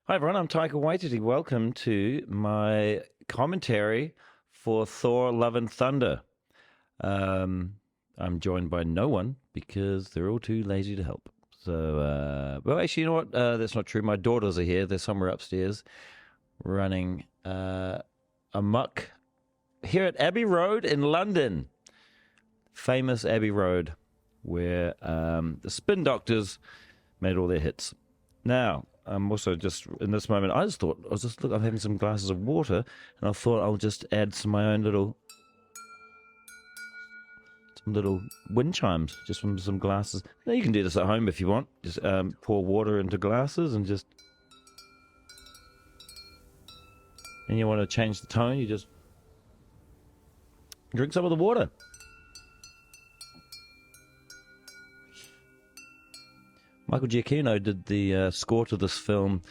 Hi everyone, I'm Taika Waititi. Welcome to my commentary for Thor Love and Thunder. I'm joined by no one because they're all too lazy to help. So, well, actually, you know what? That's not true. My daughters are here. They're somewhere upstairs running amok here at Abbey Road in London. Famous Abbey Road, where the Spin Doctors made all their hits. Now, I'm also just, in this moment, look, I'm having some glasses of water, and I thought I'll just add some my own little wind chimes, just from some glasses. Now, you can do this at home if you want. Just pour water into glasses and just... And you want to change the tone, you just drink some of the water. Michael Giacchino did the score to this film.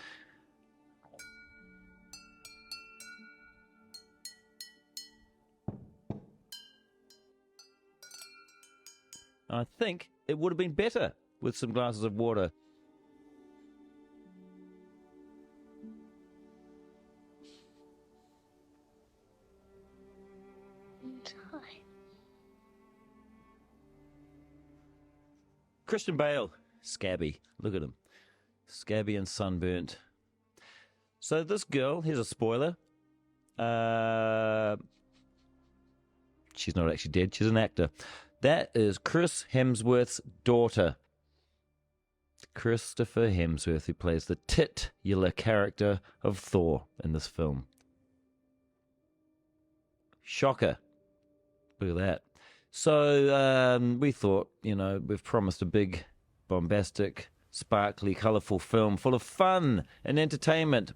I think it would have been better with some glasses of water. Christian Bale. Scabby. Look at him. Scabby and sunburnt. So this girl, here's a spoiler. She's not actually dead. She's an actor. That is Chris Hemsworth's daughter. Christopher Hemsworth, who plays the titular character of Thor in this film. Shocker. Look at that. So we thought, you know, we've promised a big, bombastic, sparkly, colourful film full of fun and entertainment.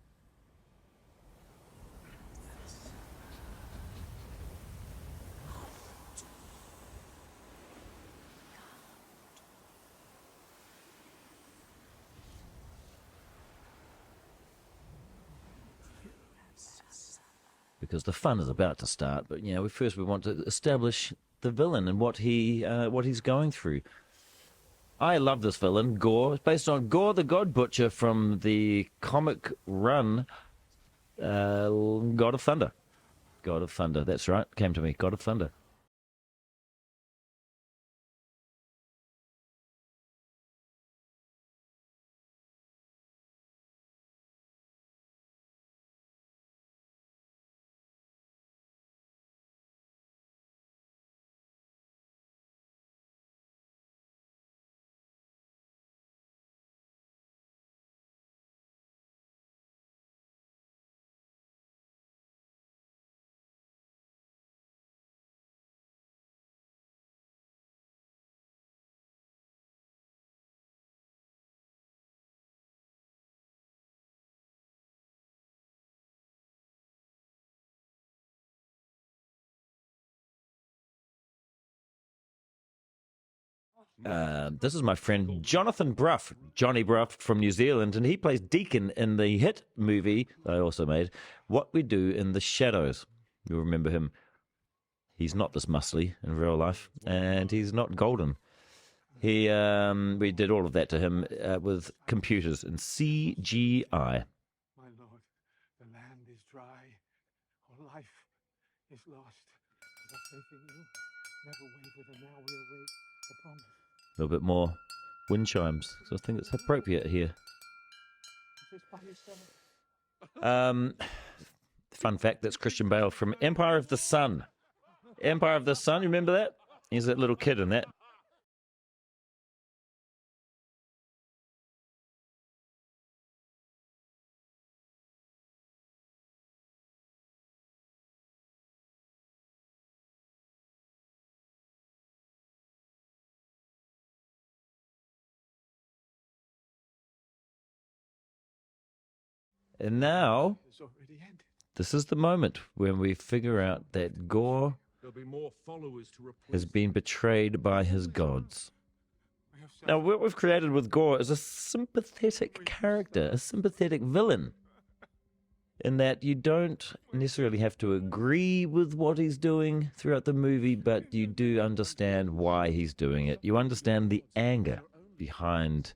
Because the fun is about to start, but you know, first we want to establish the villain and what he's going through. I love this villain, Gorr. It's based on Gorr the God Butcher from the comic run God of Thunder. God of Thunder, that's right, came to me, God of Thunder. This is my friend Jonathan Bruff, Johnny Bruff from New Zealand, and he plays Deacon in the hit movie that I also made, What We Do in the Shadows. You'll remember him. He's not this muscly in real life, and he's not golden. We did all of that to him with computers and CGI. My lord, the land is dry. Our life is lost. But faith in you never wavered, and now we await the promise. A little bit more wind chimes, so I think it's appropriate here. Is this by yourself? Fun fact, that's Christian Bale from Empire of the Sun. Empire of the Sun, you remember that? He's that little kid in that. And now, this is the moment when we figure out that Gorr has been betrayed by his gods. Now, what we've created with Gorr is a sympathetic character, a sympathetic villain, in that you don't necessarily have to agree with what he's doing throughout the movie, but you do understand why he's doing it. You understand the anger behind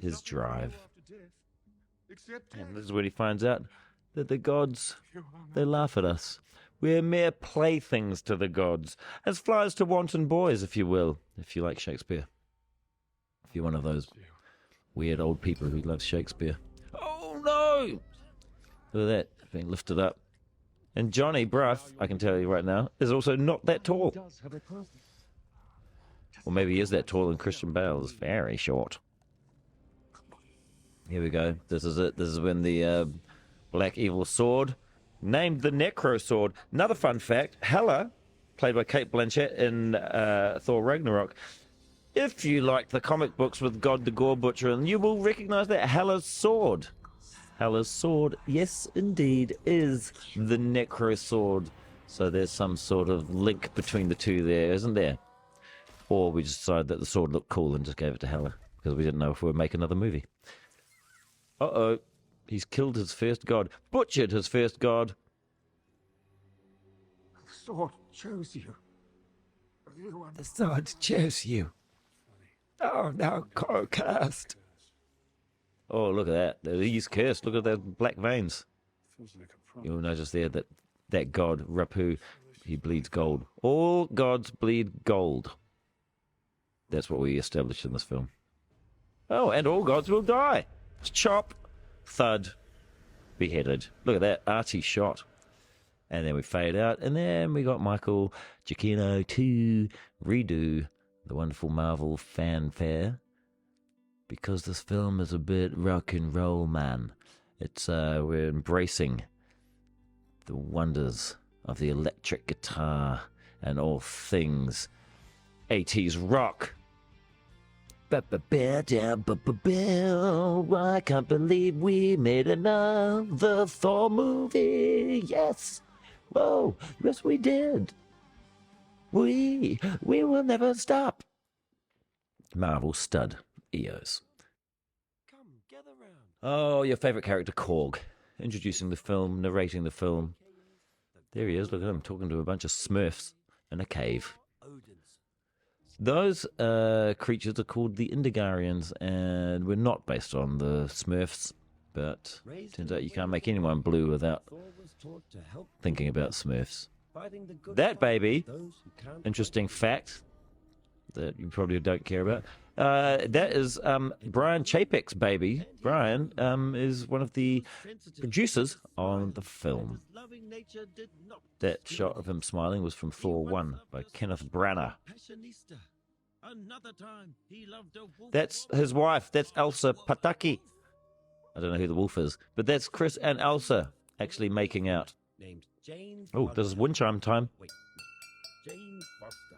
his drive. And this is when he finds out that the gods, You are they not laugh at us. We're mere playthings to the gods, as flies to wanton boys, if you will, if you like Shakespeare. If you're one of those you. weird old people who love Shakespeare. Oh no! Look at that, being lifted up. And Johnny Bruff, I can tell you right now, is also not that tall. Or maybe he is that tall and Christian Bale is very short. Here we go. This is it. This is when the Black Evil Sword, named the Necrosword. Another fun fact, Hela, played by Cate Blanchett in Thor Ragnarok. If you like the comic books with God the Gorr Butcher, and you will recognize that Hela's sword. Hela's sword, yes, indeed, is the Necrosword. So there's some sort of link between the two there, isn't there? Or we just decided that the sword looked cool and just gave it to Hela because we didn't know if we would make another movie. Uh-oh. He's killed his first god. Butchered his first god. The sword chose you. You are The sword chose you. Oh, now cursed. Oh, look at that. He's cursed. Look at those black veins. feels like a promise. You'll notice there that that god, Rapu, he bleeds gold. All gods bleed gold. That's what we established in this film. Oh, and all gods will die. Chop, thud, beheaded. Look at that arty shot. And then we fade out, and then we got Michael Giacchino to redo the wonderful Marvel fanfare, because this film is a bit rock and roll, man. It's we're embracing the wonders of the electric guitar and all things 80s rock. I can't believe we made another Thor movie. Yes. Whoa. Yes, we did. We will never stop. Marvel stud EOS. Come, gather round. Oh, your favorite character, Korg. Introducing the film, narrating the film. There he is. Look at him talking to a bunch of Smurfs in a cave. Those creatures are called the Indigarians, and we're not based on the Smurfs, but turns out you can't make anyone blue without thinking about Smurfs. That baby, interesting fact that you probably don't care about, that is Brian Chapek's baby. Brian is one of the producers on the film. That shot of him smiling was from Thor 1 by Kenneth Branagh. That's his wife. That's Elsa Pataki. I don't know who the wolf is, but that's Chris and Elsa actually making out. Oh, this is wind chime time. Jane Foster.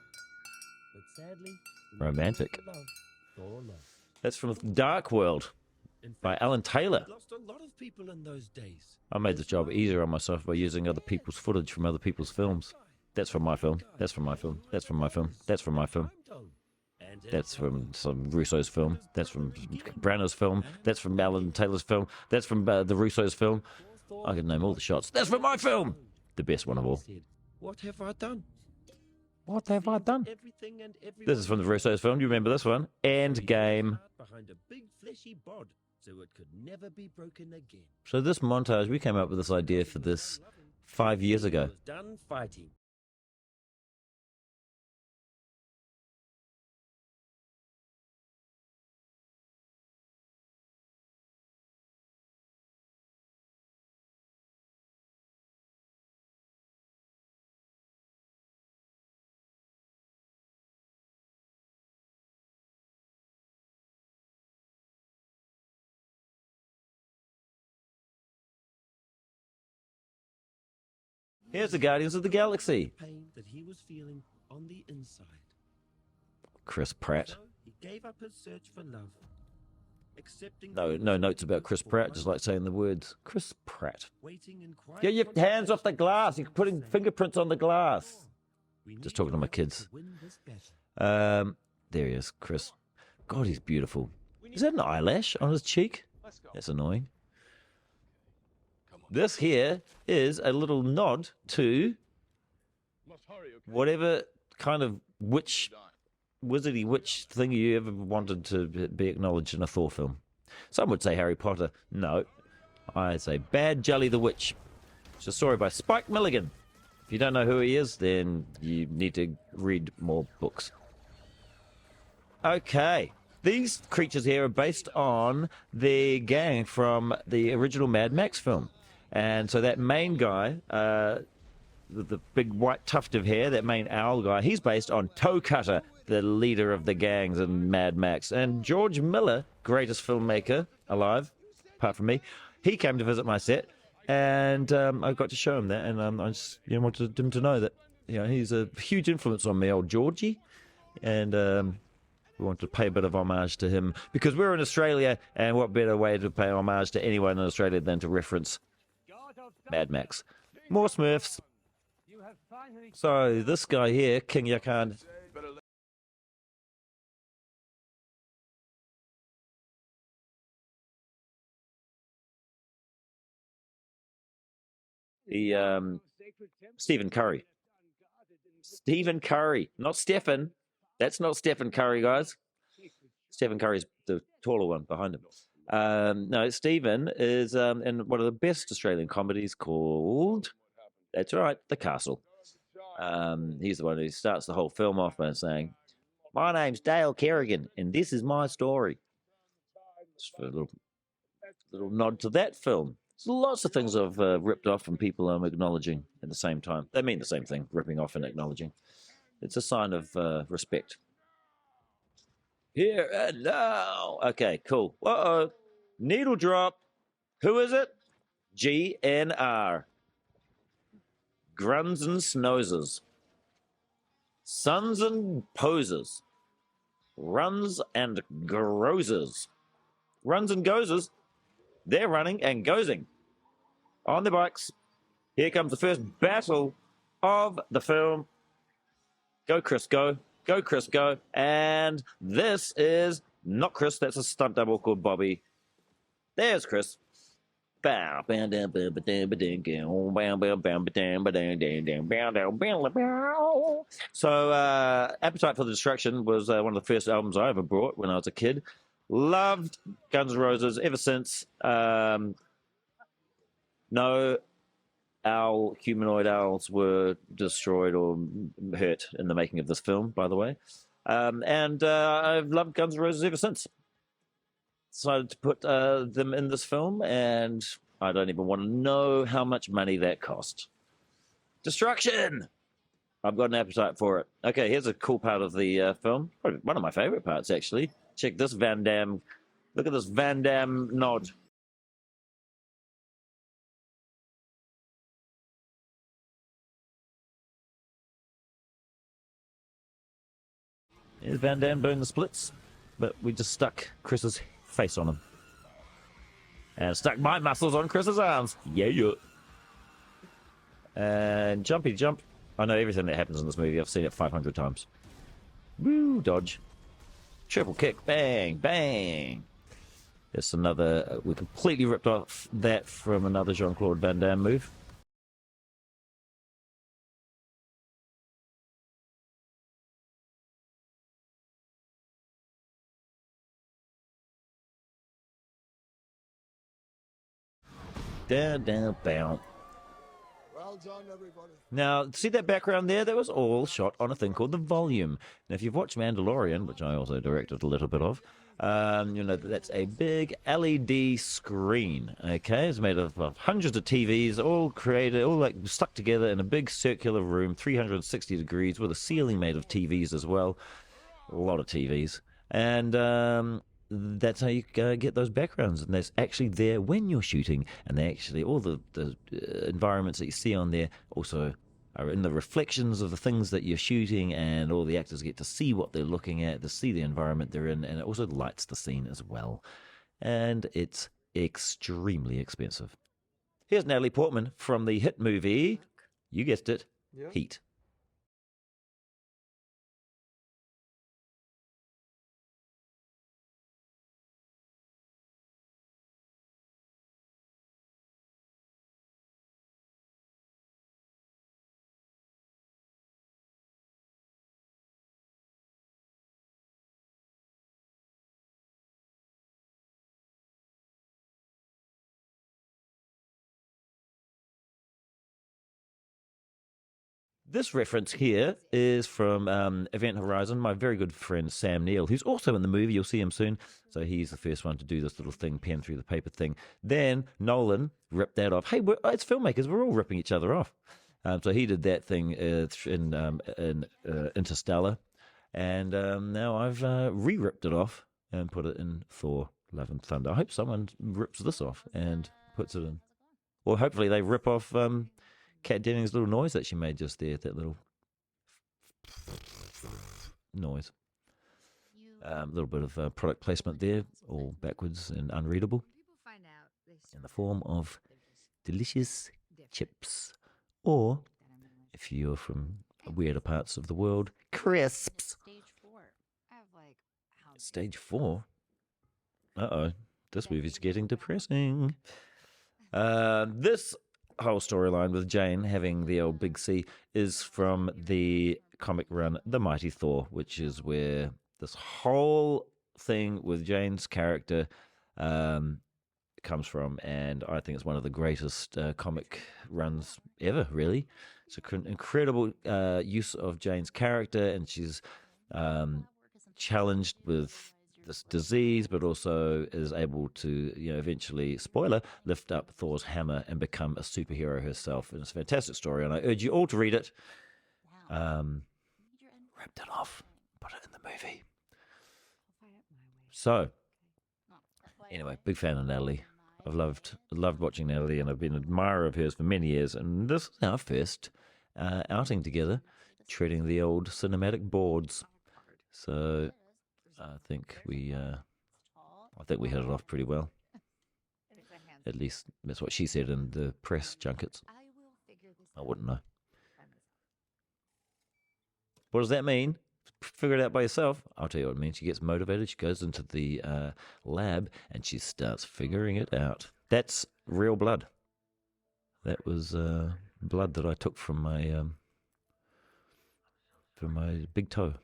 But sadly, Romantic. Thor loved. That's from Dark World by Alan Taylor. Lost a lot of people in those days. I made this job easier on myself by using other people's footage from other people's films. That's from my film. That's from my film. That's from my film. That's from my film. That's from some Russo's film. That's from Branagh's film. That's from Alan Taylor's film. That's from the Russo's film. I can name all the shots. That's from my film. The best one of all. What have I done? What have I done? Everything and everyone. This is from the Russo's film. Do you remember this one? Endgame. Behind a big fleshy bod, so it could never be broken again. So this montage, we came up with this idea for this 5 years ago. Was done fighting. Here's the Guardians of the Galaxy. Pain that he was feeling on the inside. Chris Pratt. So he gave up his search for love, accepting No notes about Chris Pratt, just like saying the words Chris Pratt. waiting in quiet Get your hands off the glass. You're putting fingerprints on the glass. We Just need talking to my love kids. win this battle. There he is, Chris. God, he's beautiful. Is that an eyelash on his cheek? That's annoying. This here is a little nod to whatever kind of wizardy witch thing you ever wanted to be acknowledged in a Thor film. Some would say Harry Potter. No. I say Bad Jelly the Witch. It's a story by Spike Milligan. If you don't know who he is, then you need to read more books. Okay. These creatures here are based on the gang from the original Mad Max film. And so that main guy, the big white tuft of hair, that main owl guy, he's based on Toe Cutter, the leader of the gangs in Mad Max. And George Miller, greatest filmmaker alive, apart from me, he came to visit my set, and I got to show him that, and I just wanted him to know that he's a huge influence on me, old Georgie, and we wanted to pay a bit of homage to him because we're in Australia, and what better way to pay homage to anyone in Australia than to reference Mad Max. More Smurfs. So this guy here, King Yakan, the Stephen Curry. Stephen Curry, not Stephen. That's not Stephen Curry, guys. Stephen Curry's the taller one behind him. No, Stephen is in one of the best Australian comedies called, that's right, The Castle. He's the one who starts the whole film off by saying, "My name's Dale Kerrigan, and this is my story." Just for a little nod to that film. There's lots of things I've ripped off and people I'm acknowledging at the same time. They mean the same thing, ripping off and acknowledging. It's a sign of respect. Here and now. Okay, cool. Uh-oh. Needle drop. Who is it? GNR. Gruns and Snozes. Sons and Posers. Runs and Grozers. Runs and Gozers. They're running and gozing. On their bikes. Here comes the first battle of the film. Go, Chris, go. Go, Chris, go. And this is not Chris. That's a stunt double called Bobby. There's Chris. So, Appetite for the Destruction was one of the first albums I ever bought when I was a kid. Loved Guns N' Roses ever since. No humanoid owls were destroyed or hurt in the making of this film, by the way. And I've loved Guns N' Roses ever since. Decided to put them in this film, and I don't even want to know how much money that cost. Destruction! I've got an appetite for it. Okay, here's a cool part of the film. Probably one of my favorite parts, actually. Check this Van Damme. Look at this Van Damme nod. Here's Van Damme doing the splits, but we just stuck Chris's face on him. And stuck my muscles on Chris's arms. Yeah. And jumpy jump. I know everything that happens in this movie. I've seen it 500 times. Woo, dodge. Triple kick, bang, bang. There's another, we completely ripped off that from another Jean-Claude Van Damme move. Down, down, bound. Well done, everybody. Now, see that background there? That was all shot on a thing called the volume. Now, if you've watched Mandalorian, which I also directed a little bit of, you know that's a big LED screen. Okay, it's made of hundreds of TVs, all created, all like stuck together in a big circular room, 360 degrees, with a ceiling made of TVs as well. A lot of TVs, and that's how you get those backgrounds, and that's actually there when you're shooting, and they actually all the environments that you see on there also are in the reflections of the things that you're shooting, and all the actors get to see what they're looking at, to see the environment they're in, and it also lights the scene as well, and it's extremely expensive. Here's Natalie Portman from the hit movie, you guessed it, Heat. This reference here is from Event Horizon, my very good friend Sam Neill, who's also in the movie. You'll see him soon. So he's the first one to do this little thing, pen through the paper thing. Then Nolan ripped that off. Hey, it's filmmakers. We're all ripping each other off. So he did that thing in Interstellar. And now I've re-ripped it off and put it in Thor, Love and Thunder. I hope someone rips this off and puts it in. Or hopefully they rip off Kat Dennings' little noise that she made just there, that little noise. A little bit of product placement there, all backwards and unreadable, in the form of delicious chips. Or, if you're from weirder parts of the world, crisps. Stage 4? Uh-oh, this movie's getting depressing. This whole storyline with Jane having the old big C is from the comic run The Mighty Thor, which is where this whole thing with Jane's character comes from, and I think it's one of the greatest comic runs ever, really. It's an incredible use of Jane's character, and she's challenged with this disease, but also is able to, eventually, spoiler, lift up Thor's hammer and become a superhero herself. And it's a fantastic story, and I urge you all to read it. Wrapped it off, put it in the movie. So, anyway, big fan of Natalie. I've loved watching Natalie, and I've been an admirer of hers for many years. And this is our first outing together, treading the old cinematic boards. So I think we hit it off pretty well. At least that's what she said in the press junkets. I wouldn't know. What does that mean? Figure it out by yourself. I'll tell you what it means. She gets motivated. She goes into the lab and she starts figuring it out. That's real blood. That was blood that I took from my big toe.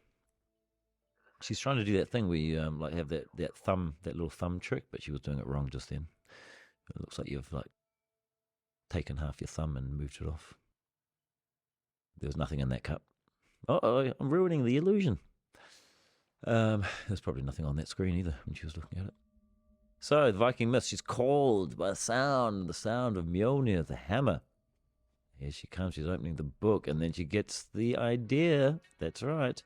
She's trying to do that thing where you have that little thumb trick, but she was doing it wrong just then. It looks like you've taken half your thumb and moved it off. There was nothing in that cup. Uh-oh, I'm ruining the illusion. There's probably nothing on that screen either when she was looking at it. So, the Viking myth, she's called by the sound of Mjolnir, the hammer. Here she comes, she's opening the book, and then she gets the idea. That's right.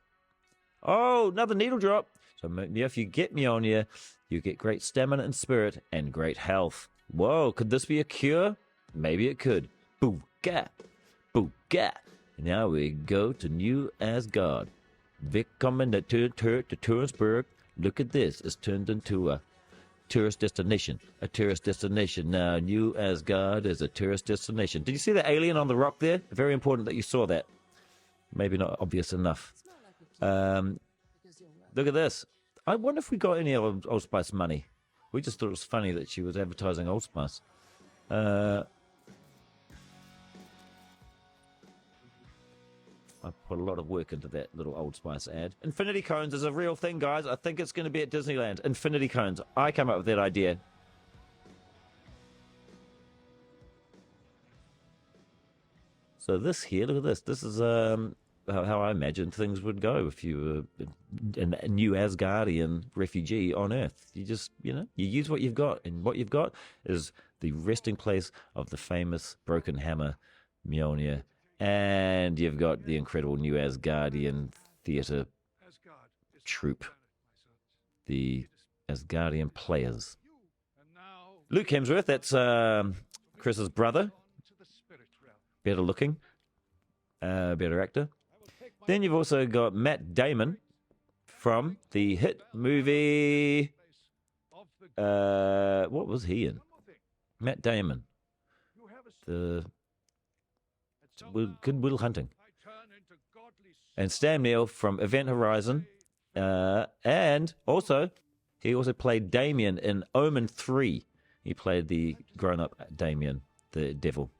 Oh, another needle drop. So if you get Mjolnir, you get great stamina and spirit and great health. Whoa, could this be a cure? Maybe it could. Booga. Booga. Now we go to New Asgard. Willkommen to Tourisburg. Look at this. It's turned into a tourist destination. A tourist destination. Now, New Asgard is a tourist destination. Did you see the alien on the rock there? Very important that you saw that. Maybe not obvious enough. Look at this. I wonder if we got any Old Spice money. We just thought it was funny that she was advertising Old Spice. I put a lot of work into that little Old Spice ad. Infinity cones is a real thing, guys. I think it's going to be at Disneyland. Infinity cones. I came up with that idea. So this here, look at this. This is how I imagined things would go if you were a new Asgardian refugee on Earth. You just, you use what you've got. And what you've got is the resting place of the famous broken hammer, Mjolnir. And you've got the incredible new Asgardian theatre troupe, the Asgardian players. Luke Hemsworth, that's Chris's brother. Better looking, better actor. Then you've also got Matt Damon from the hit movie. What was he in? Matt Damon. The Good Will Hunting. And Stan Neill from Event Horizon. And also, he also played Damien in Omen 3. He played the grown-up Damien, the devil.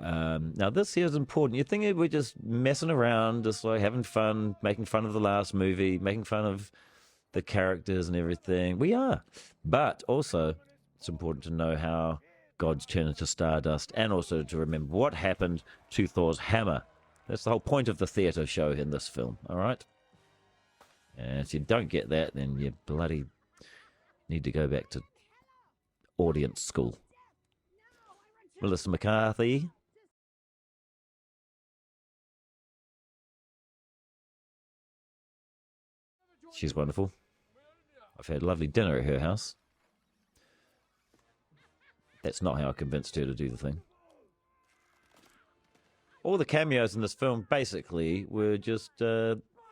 Now, this here is important. You think we're just messing around, just having fun, making fun of the last movie, making fun of the characters and everything. We are. But also, it's important to know how gods turn into stardust, and also to remember what happened to Thor's hammer. That's the whole point of the theatre show in this film, all right? And if you don't get that, then you bloody need to go back to audience school. Melissa McCarthy. She's wonderful. I've had lovely dinner at her house. That's not how I convinced her to do the thing. All the cameos in this film basically were just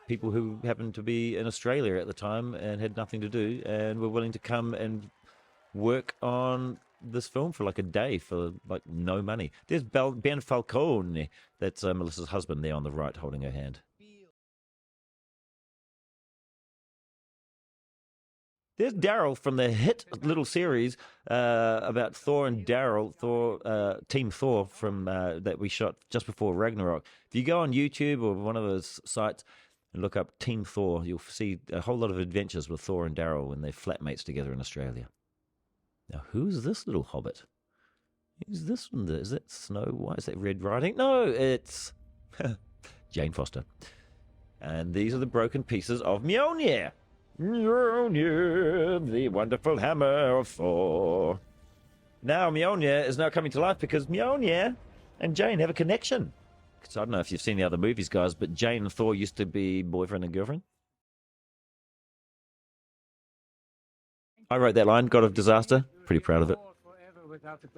people who happened to be in Australia at the time and had nothing to do and were willing to come and work on this film for like a day for like no money. There's Ben Falcone. That's Melissa's husband there on the right holding her hand. There's Daryl from the hit little series about Thor and Daryl, Team Thor from that we shot just before Ragnarok. If you go on YouTube or one of those sites and look up Team Thor, you'll see a whole lot of adventures with Thor and Daryl when they're flatmates together in Australia. Now, who's this little hobbit? Who's this one? Is that Snow White? Is that Red Riding? No, it's Jane Foster. And these are the broken pieces of Mjolnir. Mjolnir, the wonderful hammer of Thor. Now Mjolnir is now coming to life because Mjolnir and Jane have a connection. So I don't know if you've seen the other movies, guys, but Jane and Thor used to be boyfriend and girlfriend. I wrote that line, God of Disaster. Pretty proud of it.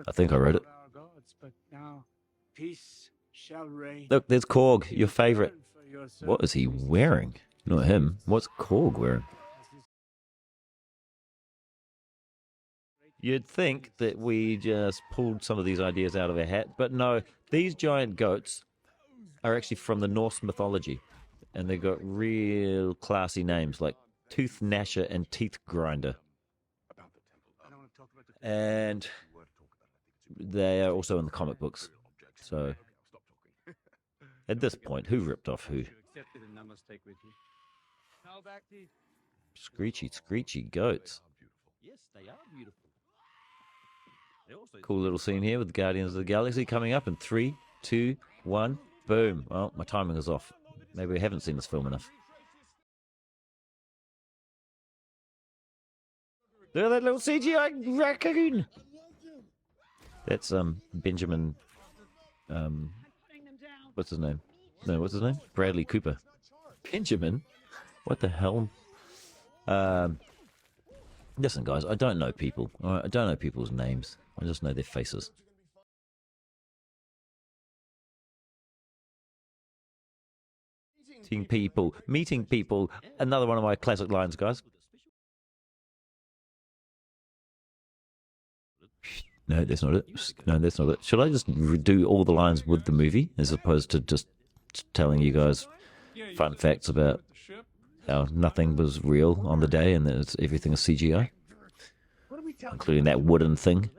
I think I wrote it. Look, there's Korg, your favorite. What is he wearing? Not him. What's Korg wearing? You'd think that we just pulled some of these ideas out of our hat, but no, these giant goats are actually from the Norse mythology, and they've got real classy names like Tooth Gnasher and Teeth Grinder. And they are also in the comic books. So, at this point, who ripped off who? Screechy goats. Yes, they are beautiful. Cool little scene here with the Guardians of the Galaxy coming up in 3, 2, 1, boom. Well, my timing is off. Maybe I haven't seen this film enough. Look at that little CGI raccoon. That's Benjamin. What's his name? No, what's his name? Bradley Cooper. Benjamin? What the hell? Listen, guys, I don't know people. All right? I don't know people's names. I just know their faces. Meeting people. Another one of my classic lines, guys. No, that's not it. No, that's not it. Should I just do all the lines with the movie as opposed to just telling you guys fun facts about how nothing was real on the day and that everything is CGI? Including that wooden thing.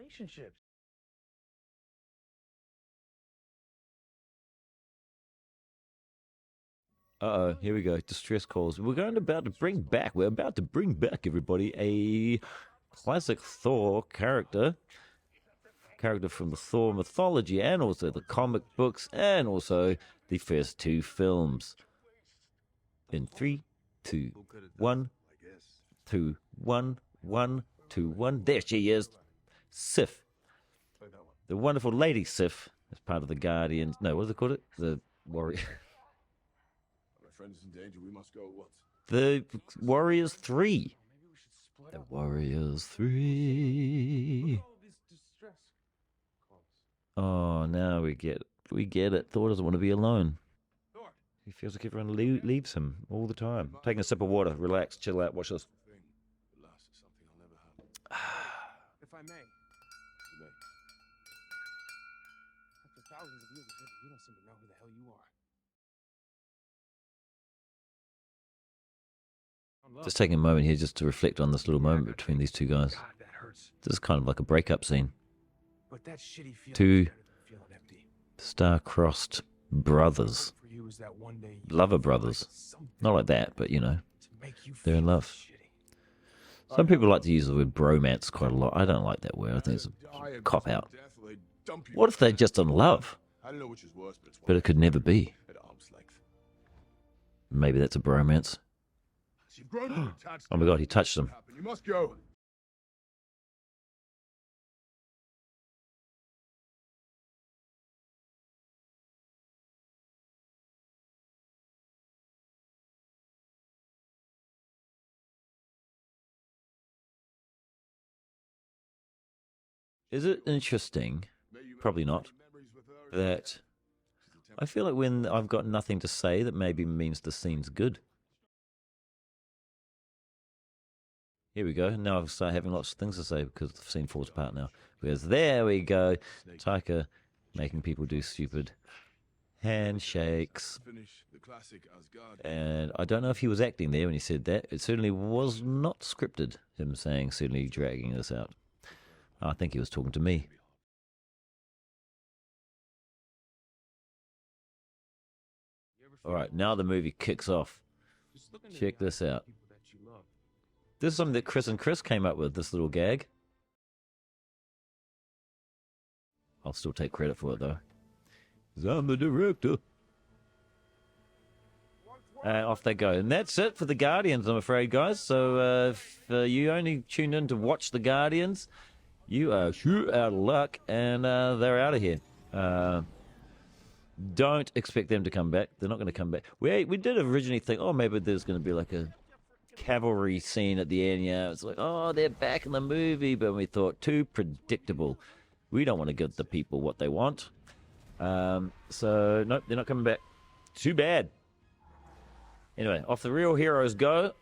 Uh-oh, here we go. Distress calls. We're about to bring back, everybody, a classic Thor character from the Thor mythology and also the comic books and also the first two films. In 3, 2, 1, 2, 1, 1, 2, 1. There she is. Sif. The wonderful Lady Sif as part of the Guardians. No, what is it called? The Warrior. My friend is in danger. We must go. What? The Warriors 3. The Warriors 3. Oh, now we get it. Thor doesn't want to be alone. He feels like everyone leaves him all the time. Taking a sip of water, relax, chill out, watch this. If I may. After thousands of years of living, you don't seem to know who the hell you are. Just taking a moment here just to reflect on this little moment between these two guys. God, that hurts. This is kind of like a breakup scene. But that shitty feeling Two is better than feeling empty. star-crossed brothers. For you is that one day you Lover feel brothers. like something Not like that, but you know, to make you they're in feel love. shitty. Some people like to use the word bromance quite a lot. I don't like that word. I think it's a cop-out. What if they're just in love? I don't know which is worse, but it's But it could never be. at arm's Maybe that's a bromance. You've grown up attached. Oh my god, he touched him. You must go. Is it interesting? Probably not. That I feel like when I've got nothing to say, that maybe means the scene's good. Here we go. Now I've started having lots of things to say because the scene falls apart now. Because there we go. Taika making people do stupid handshakes. Finish the classic Asgard. And I don't know if he was acting there when he said that. It certainly was not scripted, him saying, certainly dragging this out. I think he was talking to me. All right, now the movie kicks off. Check this out. This is something that Chris and Chris came up with, this little gag. I'll still take credit for it, though. 'Cause I'm the director. And off they go. And that's it for the Guardians, I'm afraid, guys. So if you only tuned in to watch the Guardians, you are sure out of luck, and they're out of here. Don't expect them to come back. They're not going to come back. We did originally think, oh, maybe there's going to be like a cavalry scene at the end. Yeah, it's like, oh, they're back in the movie, but we thought too predictable. We don't want to give the people what they want. So nope, they're not coming back. Too bad. Anyway, off the real heroes go.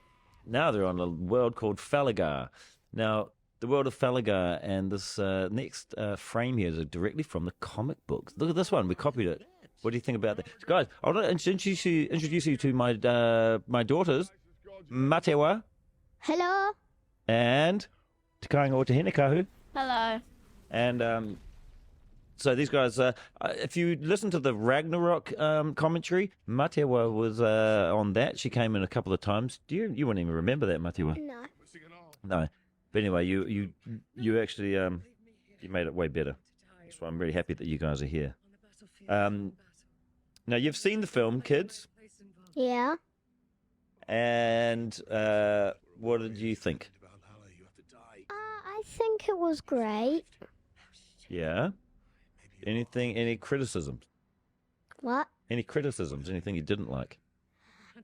Now they're on a world called Falagar. Now, the world of Falagar and this next frame here is directly from the comic books. Look at this one. We copied it. What do you think about that? Guys, I want to introduce you to my daughters, Matewa. Hello. And Takainga o Te Hinekahu. Hello. And so these guys, if you listen to the Ragnarok commentary, Matewa was on that. She came in a couple of times. You wouldn't even remember that, Matewa? No. No. But anyway, you actually you made it way better. So I'm really happy that you guys are here. Now you've seen the film, kids, Yeah. and what did you think? I think it was great. Yeah. Any criticisms? What? Any criticisms? Anything you didn't like?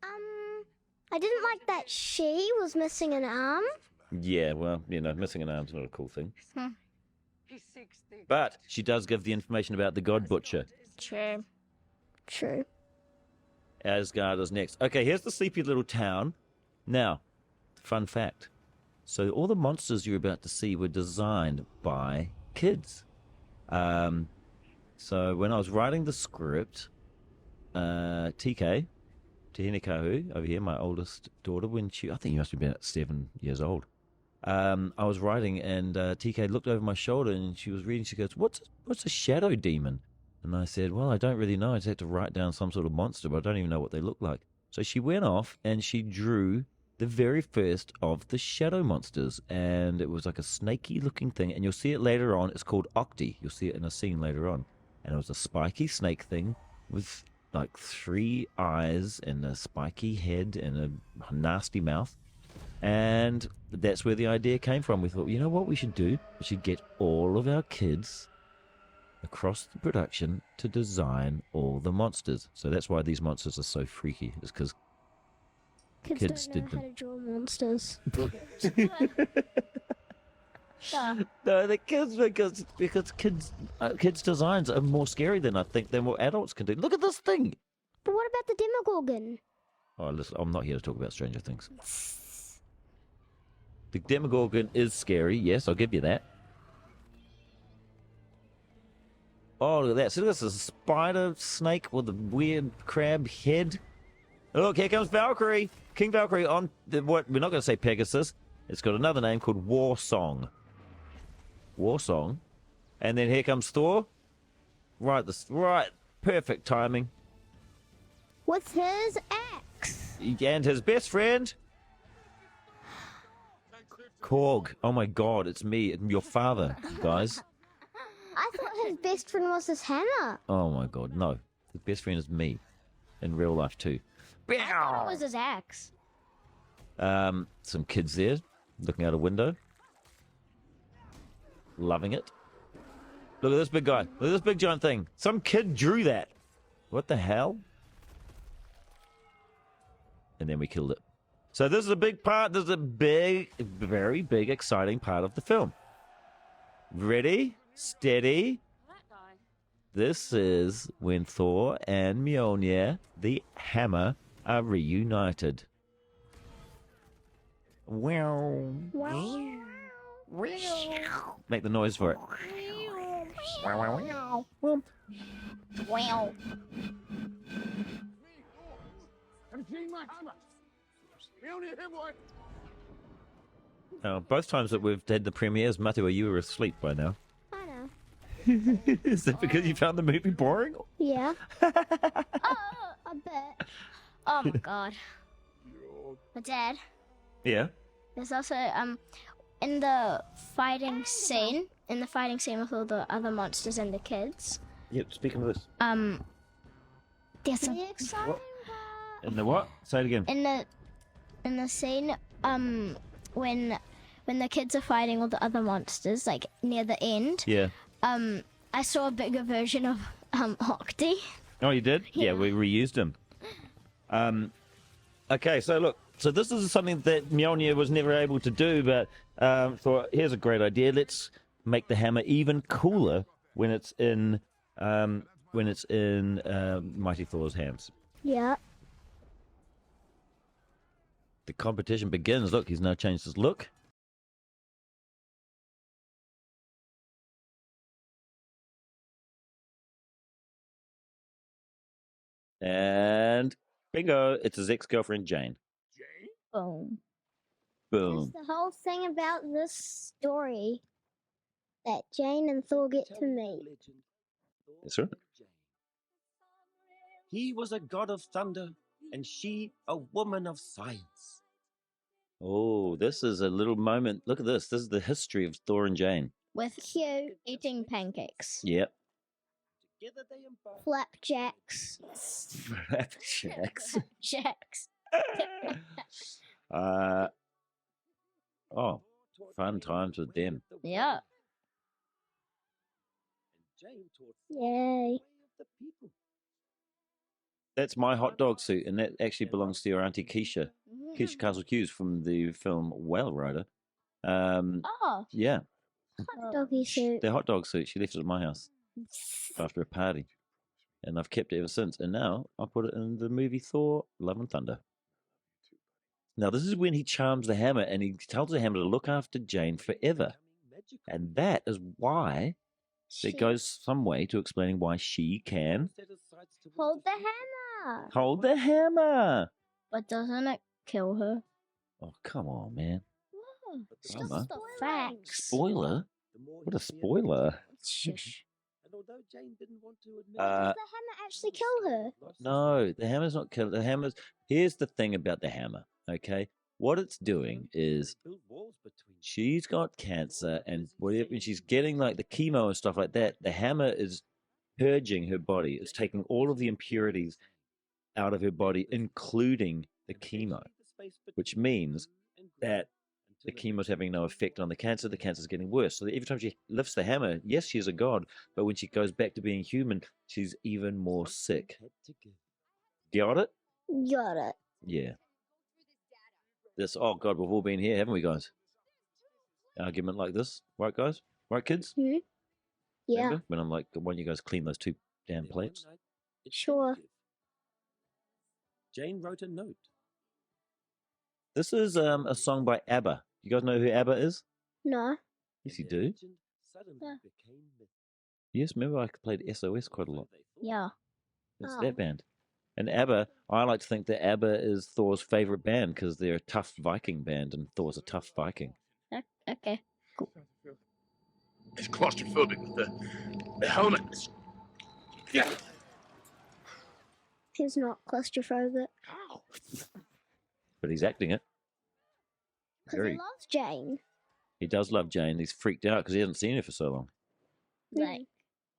I didn't like that she was missing an arm. Yeah, well, missing an arm's not a cool thing. But she does give the information about the God Butcher. True. True. Asgard is next. Okay, here's the sleepy little town. Now, fun fact. So all the monsters you're about to see were designed by kids. So when I was writing the script, TK, Te Hinekahu, over here, my oldest daughter, I think you must have been about 7 years old. I was writing, and TK looked over my shoulder, and she was reading. She goes, "What's a shadow demon?" And I said, "Well, I don't really know. I just had to write down some sort of monster, but I don't even know what they look like." So she went off, and she drew the very first of the shadow monsters, and it was like a snaky-looking thing, and you'll see it later on. It's called Octi. You'll see it in a scene later on. And it was a spiky snake thing with like 3 eyes and a spiky head and a nasty mouth. And that's where the idea came from. We thought, you know what we should do? We should get all of our kids across the production to design all the monsters. So that's why these monsters are so freaky. It's because kids don't know did how them. to draw monsters. No, the kids, because kids' designs are more scary than what adults can do. Look at this thing. But what about the Demogorgon? Oh, listen, I'm not here to talk about Stranger Things. The Demogorgon is scary, yes, I'll give you that. Oh, look at that. So this is a spider snake with a weird crab head. Look, here comes Valkyrie. King Valkyrie on what we're not going to say Pegasus. It's got another name called War Song. War Song. And then here comes Thor. Right, perfect timing. With his axe. And his best friend, Korg. Oh my god, it's me, your father, guys. I thought his best friend was his hammer. Oh my god, no. His best friend is me. in real life too. I thought it was his axe. Some kids there looking out a window, loving it. Look at this big guy. Look at this big giant thing. Some kid drew that. What the hell? And then we killed it. So this is a big part. This is a big, very big, exciting part of the film. Ready? Steady. This is when Thor and Mjolnir, the hammer, are reunited. Wow. Make the noise for it. Have you seen my hammer? We only hit one. Both times that we've had the premieres, Matua, you were asleep by now. I know. Is that because you found the movie boring? Yeah. I bet. Oh my god. But Dad, Yeah. there's also in the fighting scene with all the other monsters and the kids. Yep, speaking of this. There's a exciting part. In the what? Say it again. In the scene when the kids are fighting all the other monsters, like near the end. Yeah. I saw a bigger version of Octi. Oh, you did? Yeah, Yeah. we reused him. Okay, so look. So this is something that Mjolnir was never able to do, but thought, here's a great idea. Let's make the hammer even cooler when it's in Mighty Thor's hands. Yeah. The competition begins. Look, he's now changed his look. And bingo, it's his ex-girlfriend, Jane. Boom. Boom. That's the whole thing about this story, that Jane and Thor get to meet. That's right. He was a god of thunder, and she a woman of science. Oh, this is a little moment. Look at this. This is the history of Thor and Jane. With Hugh eating pancakes. Yep. Together they embarked. Flapjacks. Flapjacks. Jacks. Oh, fun times with them. Yeah. Yay. That's my hot dog suit, and that actually belongs to your Auntie Keisha. Keisha Castle Hughes from the film Whale Rider. Oh, Yeah, hot doggy suit. the hot dog suit. She left it at my house after a party, and I've kept it ever since. And now I put it in the movie Thor: Love and Thunder. Now this is when he charms the hammer, and he tells the hammer to look after Jane forever, and that is why it goes some way to explaining why she can Hold the hammer. hold the hammer. But doesn't it kill her? Oh, come on, man. It's Come just on. the facts. Spoiler? What a spoiler. Shush. And although Jane didn't want to admit Does the hammer actually kill her? No, the hammer's not killing. The hammer's. Here's the thing about the hammer, okay? What it's doing is build walls between she's got cancer, and whatever, and she's getting like the chemo and stuff like that. The hammer is purging her body. It's taking all of the impurities out of her body, including the chemo, which means that the chemo's having no effect on the cancer. The cancer's getting worse. So every time she lifts the hammer, yes, she's a god, but when she goes back to being human, she's even more sick. Got it? Got it. Yeah. This, oh God, we've all been here, haven't we, guys? Argument like this, right, guys? Right, kids? Yeah. Remember? When I'm like, why don't you guys clean those two damn plates? Sure. Jane wrote a note. This is a song by ABBA. You guys know who ABBA is? No. Yes, you do. Yeah. Yes, remember I played SOS quite a lot. Yeah. It's Oh. that band. And ABBA, I like to think that ABBA is Thor's favorite band because they're a tough Viking band, and Thor's a tough Viking. Okay. It's claustrophobic with the helmet. Yeah. He's not claustrophobic. But he's acting it. Because Very. he loves Jane. He does love Jane. He's freaked out because he hasn't seen her for so long. Like,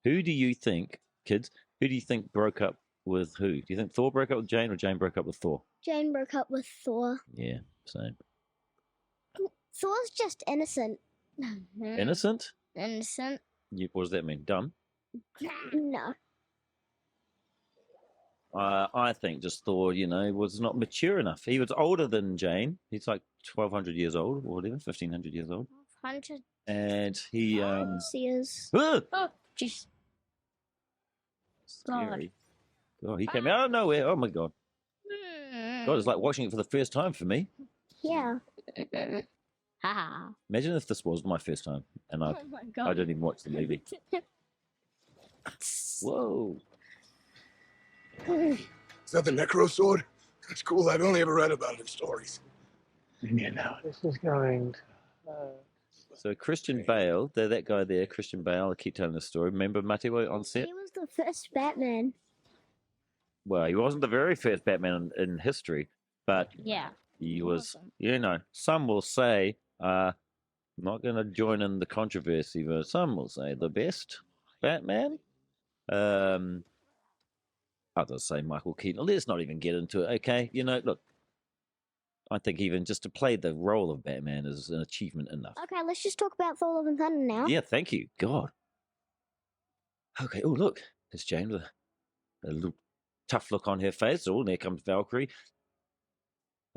Who do you think, kids, who do you think broke up with who? Do you think Thor broke up with Jane or Jane broke up with Thor? Jane broke up with Thor. Yeah, same. Thor's just innocent. Innocent? Innocent? What does that mean? Dumb? No. I think just Thor, was not mature enough. He was older than Jane. He's like 1,200 years old or whatever, 1,500 years old. 100 And he... years. Ah! Oh, jeez. Scary. God, he came out of nowhere. Oh, my God. God, it's like watching it for the first time for me. Yeah. Haha. Imagine if this was my first time and I Oh my God. I didn't even watch the movie. Whoa. Is that the Necrosword? That's cool. I've only ever read about it in stories. Yeah, no, this is going. So Christian Bale, that guy there, Christian Bale, I keep telling the story. Remember Matiwa on set? He was the first Batman. Well, he wasn't the very first Batman in history, but Yeah. he was, Awesome. some will say, I'm not going to join in the controversy, but some will say the best Batman. Others say Michael Keaton. Let's not even get into it, okay? Look, I think even just to play the role of Batman is an achievement enough. Okay, let's just talk about Thor: Love and Thunder now. Yeah, thank you. God. Okay, oh, look. There's Jane with a little tough look on her face. Oh, there comes Valkyrie.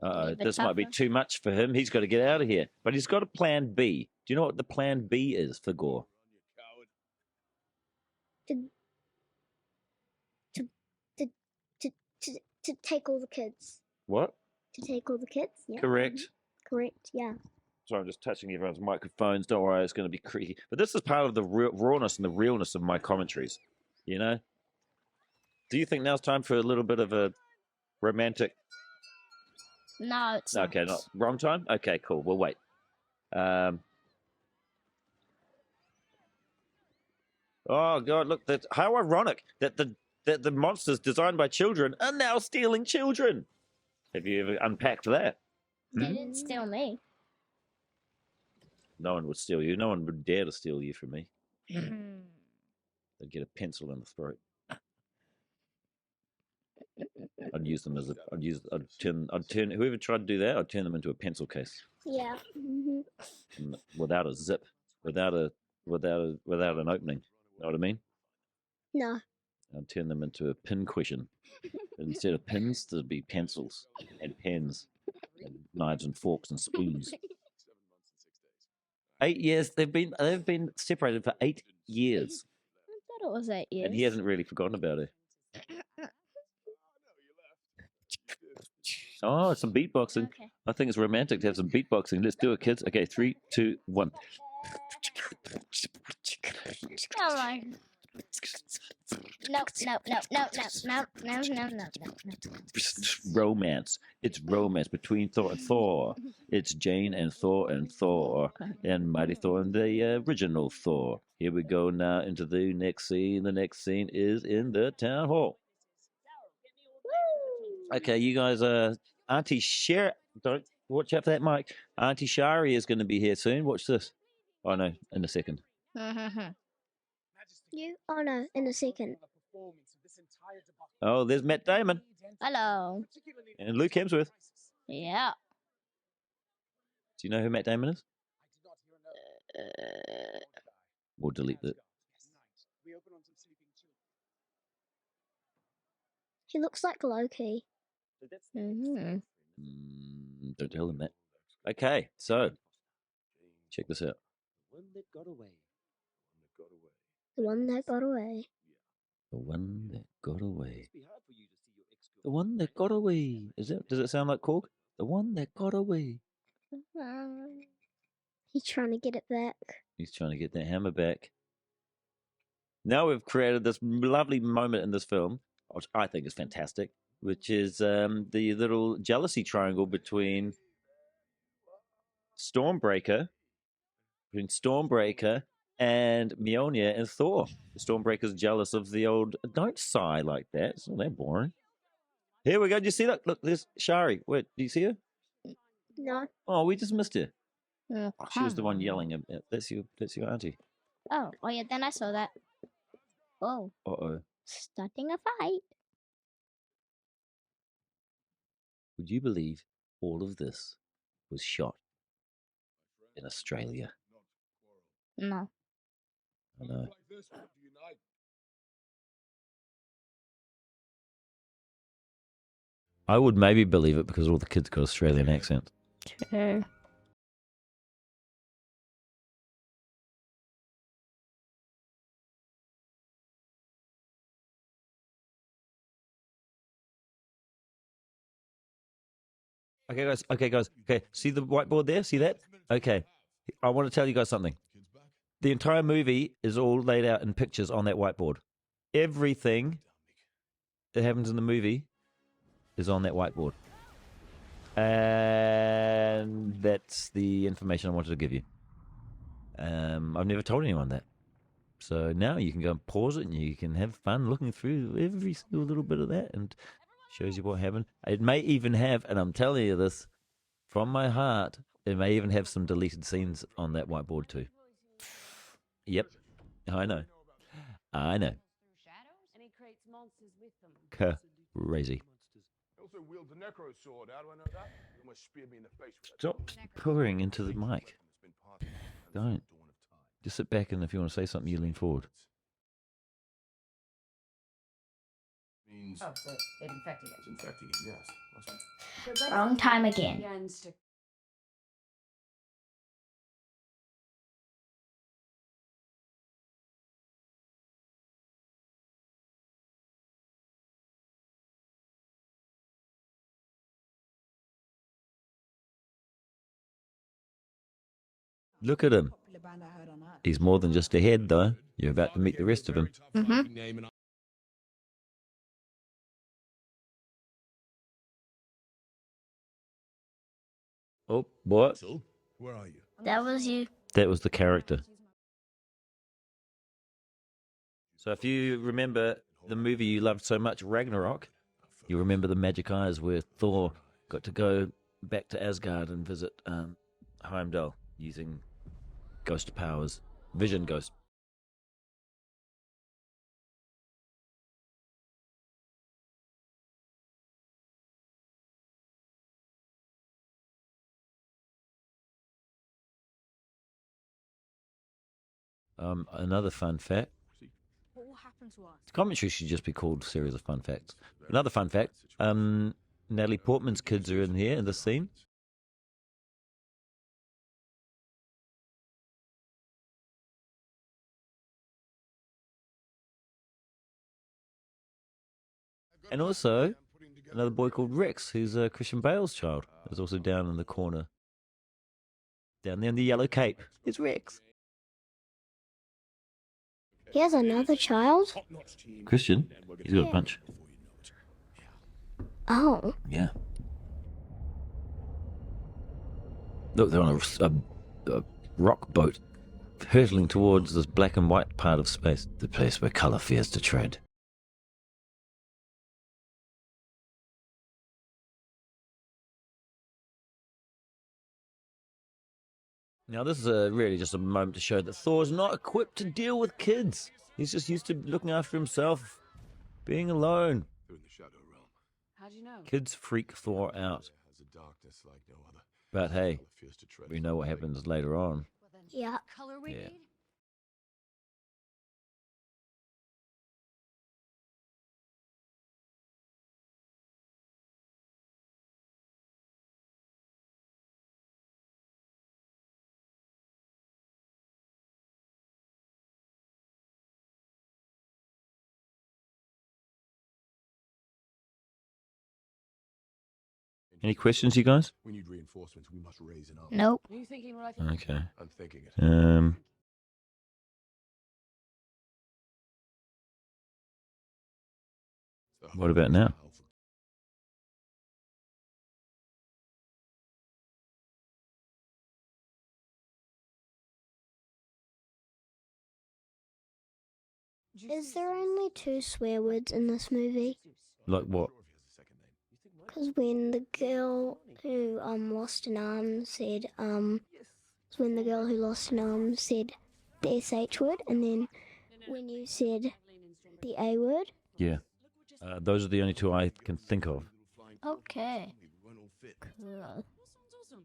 bit This might be tougher. too much for him. He's got to get out of here. But he's got a plan B. Do you know what the plan B is for Gorr? To take all the kids. What? To take all the kids. Yeah. Correct. Correct. Yeah. Sorry, I'm just touching everyone's microphones. Don't worry, it's going to be creaky. But this is part of the rawness and the realness of my commentaries. Do you think now's time for a little bit of a romantic... No, it's Okay, not wrong time? Okay, cool. We'll wait. Oh, God, look, how ironic that the monsters designed by children are now stealing children. Have you ever unpacked that? They didn't steal me. No one would steal you. No one would dare to steal you from me. They'd get a pencil in the throat. I'd use them as I'd turn whoever tried to do that, I'd turn them into a pencil case. Yeah. Without a zip, without an opening. Know what I mean? No. I'd turn them into a pin cushion. Instead of pins, there'd be pencils and pens and knives and forks and spoons. 8 years. They've been separated for 8 years. I thought it was 8 years. And he hasn't really forgotten about it. Oh, some beatboxing. Okay. I think it's romantic to have some beatboxing. Let's do it, kids. Okay, 3, 2, 1. Oh my. No. Romance. It's romance between Thor and Thor. It's Jane and Thor and Mighty Thor and the original Thor. Here we go now into the next scene. The next scene is in the town hall. Okay, you guys, Auntie Sher, don't watch out for that mic. Auntie Shari is going to be here soon. Watch this. Oh no, in a second. You? Oh no, in a second. Oh, there's Matt Damon Hello. and Luke Hemsworth. Yeah. Do you know who Matt Damon is? We'll delete that. He looks like Loki. Don't tell him that. Okay, so check this out. The one that got away. The one that got away. The one that got away. Does it sound like Korg? The one that got away. He's trying to get it back. He's trying to get that hammer back. Now we've created this lovely moment in this film, which I think is fantastic, which is the little jealousy triangle between Stormbreaker and Mjolnir and Thor. Stormbreaker's jealous of the old... Don't sigh like that. It's not that boring. Here we go. Do you see that? Look, there's Shari. Wait, do you see her? No. Oh, we just missed her. She was the one yelling. That's your auntie. Oh yeah, then I saw that. Oh. Uh-oh. Starting a fight. Would you believe all of this was shot in Australia? No. I know. I would maybe believe it because all the kids got Australian accents. True. Okay, guys. Okay, see the whiteboard there? See that? Okay. I want to tell you guys something. The entire movie is all laid out in pictures on that whiteboard. Everything that happens in the movie is on that whiteboard. And that's the information I wanted to give you. I've never told anyone that. So now you can go and pause it and you can have fun looking through every single little bit of that, and shows you what happened. It may even have, and I'm telling you this from my heart, it may even have some deleted scenes on that whiteboard too. Yep, I know. And he creates monsters with them. Crazy. I also wield the Necrosword. How do I know that? You almost speared me in the face with that. Stop pouring into the mic. Don't. Just sit back, and if you want to say something, you lean forward. Means Oh, so it infected it's it. infecting it, yes. Wrong time again. Look at him. He's more than just a head, though. You're about to meet the rest of him. Mm-hmm. Oh, what? Where are you? That was you. That was the character. So if you remember the movie you loved so much, Ragnarok, you remember the magic eyes where Thor got to go back to Asgard and visit Heimdall using ghost powers, vision ghost. Another fun fact. What will happen to us? Commentary should just be called Series of Fun Facts. Another fun fact. Natalie Portman's kids are in here in this scene. And also, another boy called Rex, who's Christian Bale's child, is also down in the corner. Down there in the yellow cape. It's Rex. He has another child? Christian? He's got a bunch. Oh. Yeah. Look, they're on a rock boat, hurtling towards this black and white part of space, the place where colour fears to tread. Now, this is really just a moment to show that Thor's not equipped to deal with kids. He's just used to looking after himself, being alone. They're in the Shadow Realm. How do you know? Kids freak Thor out. Has a darkness like no other. But hey, Colour fears to tread. we know what happens later on. Well, then, Yeah. color we Yeah. need? Any questions, you guys? We need reinforcements. We must raise an army. Nope. Are you thinking what I think? Okay. I'm thinking it. What about now? Is there only 2 swear words in this movie? Like what? Because when the girl who lost an arm said when the girl who lost an arm said the SH word, and then when you said the A word. Yeah. Those are the only two I can think of. Okay. fit. Cool. That sounds awesome.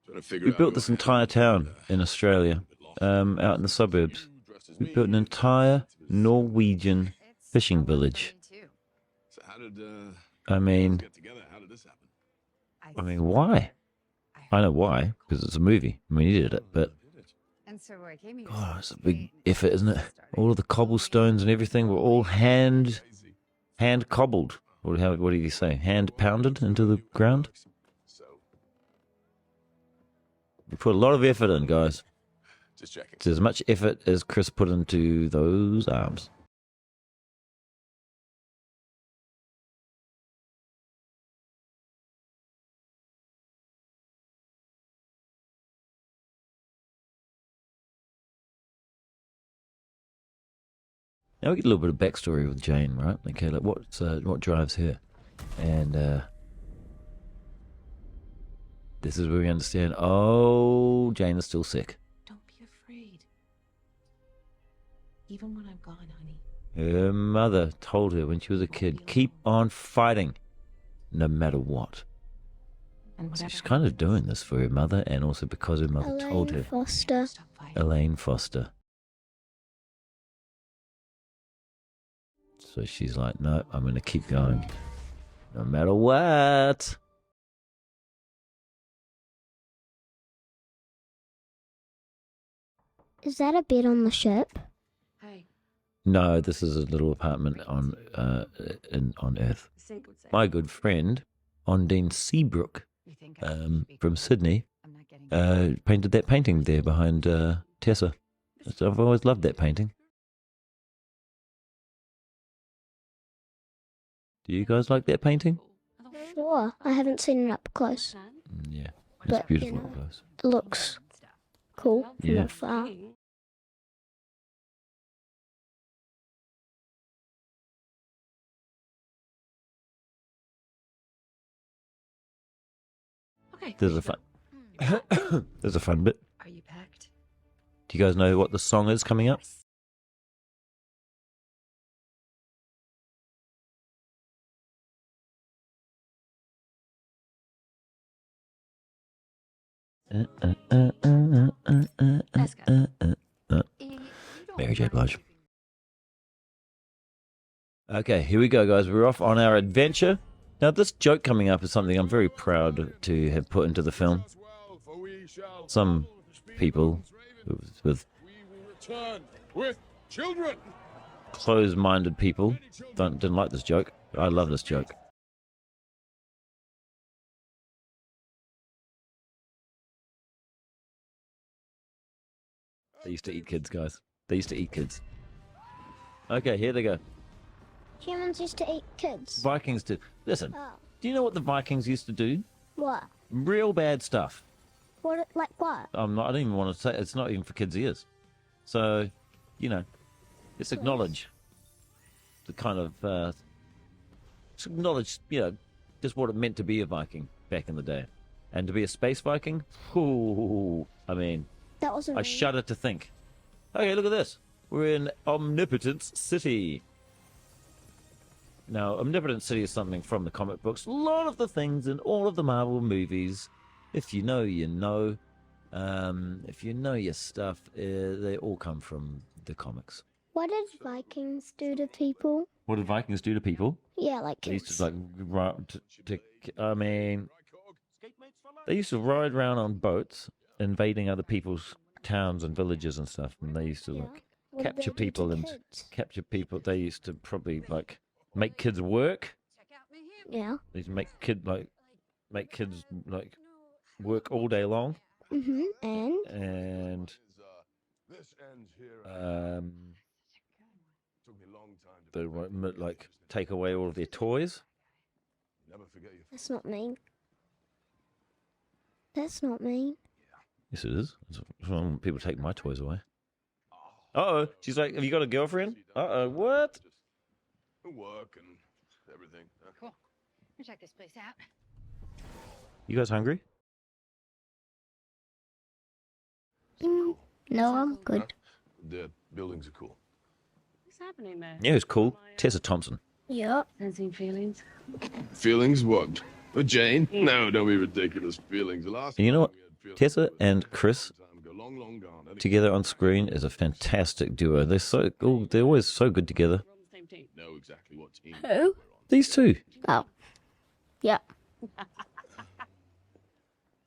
Trying to figure We out built who this I am. entire town in Australia, out in the suburbs. We built an entire Norwegian fishing village. So how did I mean, get together? How did this happen? why? I know why, because it's a movie. I mean, he did it, but And so I came here. God, it's a big effort, isn't it? All of the cobblestones and everything were all hand cobbled. What did he say? Hand pounded into the ground. So We put a lot of effort in, guys. just checking. It's as much effort as Chris put into those arms. Now we get a little bit of backstory with Jane, right? Okay, like what drives her, and this is where we understand. Oh, Jane is still sick. Don't be afraid. Even when I'm gone, honey. Her mother told her when she was a kid, keep on fighting, no matter what. And So whatever she's kind of happens, doing this for her mother, and also because her mother told Elaine her. Foster. stop fighting. Elaine Foster. So she's like, no, I'm going to keep going, no matter what. Is that a bed on the ship? Hey, No, this is a little apartment on Earth. Sid would say. My good friend, Ondine Seabrook, You think I should be from Sydney, I'm not getting painted that painting there behind Tessa. So I've always loved that painting. Do you guys like that painting? Sure. I haven't seen it up close. Yeah, it's But, beautiful you know, up close. It looks cool from Yeah. afar. Okay. There's a fun. There's a fun bit. Are you packed? Do you guys know what the song is coming up? Mary J. Blige. Okay, here we go, guys. We're off on our adventure. Now, this joke coming up is something I'm very proud to have put into the film. Some people with With children. closed-minded people didn't like this joke. I love this joke. They used to eat kids, guys. They used to eat kids. Okay, here they go. Humans used to eat kids. Vikings did. Listen, Oh. do you know what the Vikings used to do? What? Real bad stuff. What? Like what? I don't even want to say. It's not even for kids' ears. So, you know, let's acknowledge the kind of, let's acknowledge, you know, just what it meant to be a Viking back in the day. And to be a space Viking, ooh, I mean, That wasn't. I me. shudder to think. Okay, look at this. We're in Omnipotence City. Now, Omnipotence City is something from the comic books. A lot of the things in all of the Marvel movies, if you know, you know. If you know your stuff, they all come from the comics. What did Vikings do to people? What did Vikings do to people? Yeah, like They used kids. to, I mean, they used to ride around on boats, invading other people's towns and villages and stuff. And they used to, Yeah. like, What did they capture do to people and kids? capture people. They used to probably like make kids work. Check out my hammer. Yeah. They used to make kids like work all day long, And and This ends here. Took me a long time to they would like take away all of their toys. never forget your that's not mean. That's not mean. Yes, it is. That's why when people take my toys away. Uh-oh. She's like, have you got a girlfriend? Uh-oh. What? work and everything. Cool. Let me check this place out. You guys hungry? No, I'm good. The buildings are cool. What's happening there? Yeah, it's cool. Tessa Thompson. Yeah. Sensing feelings. Feelings? What? With Jane? No, don't be ridiculous. Feelings. The last And you know what? time we had feelings Tessa was and a Chris time ago, long, long gone. Any- together on screen is a fantastic duo. They're always so good together. We're on the same team. Know exactly what team Who? we're on. These two. Oh. Yeah.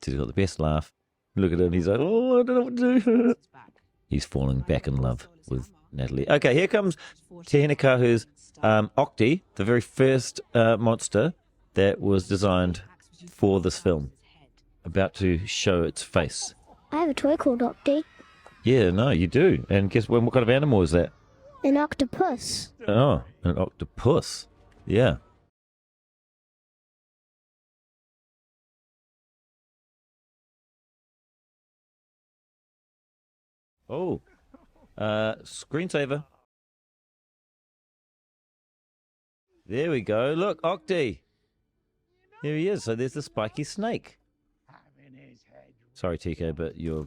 He's got the best laugh. Look at him. He's like, oh, I don't know what to do. It's back. He's falling back in love with Natalie. Okay, here comes Tehinaka, who's Octi, the very first monster that was designed for this film. About to show its face. I have a toy called Octi. Yeah, no, you do. And guess what kind of animal is that? An octopus. Oh, an octopus. Yeah. Oh, screensaver. There we go. Look, Octi. Here he is. So there's the spiky snake. Sorry, TK, but your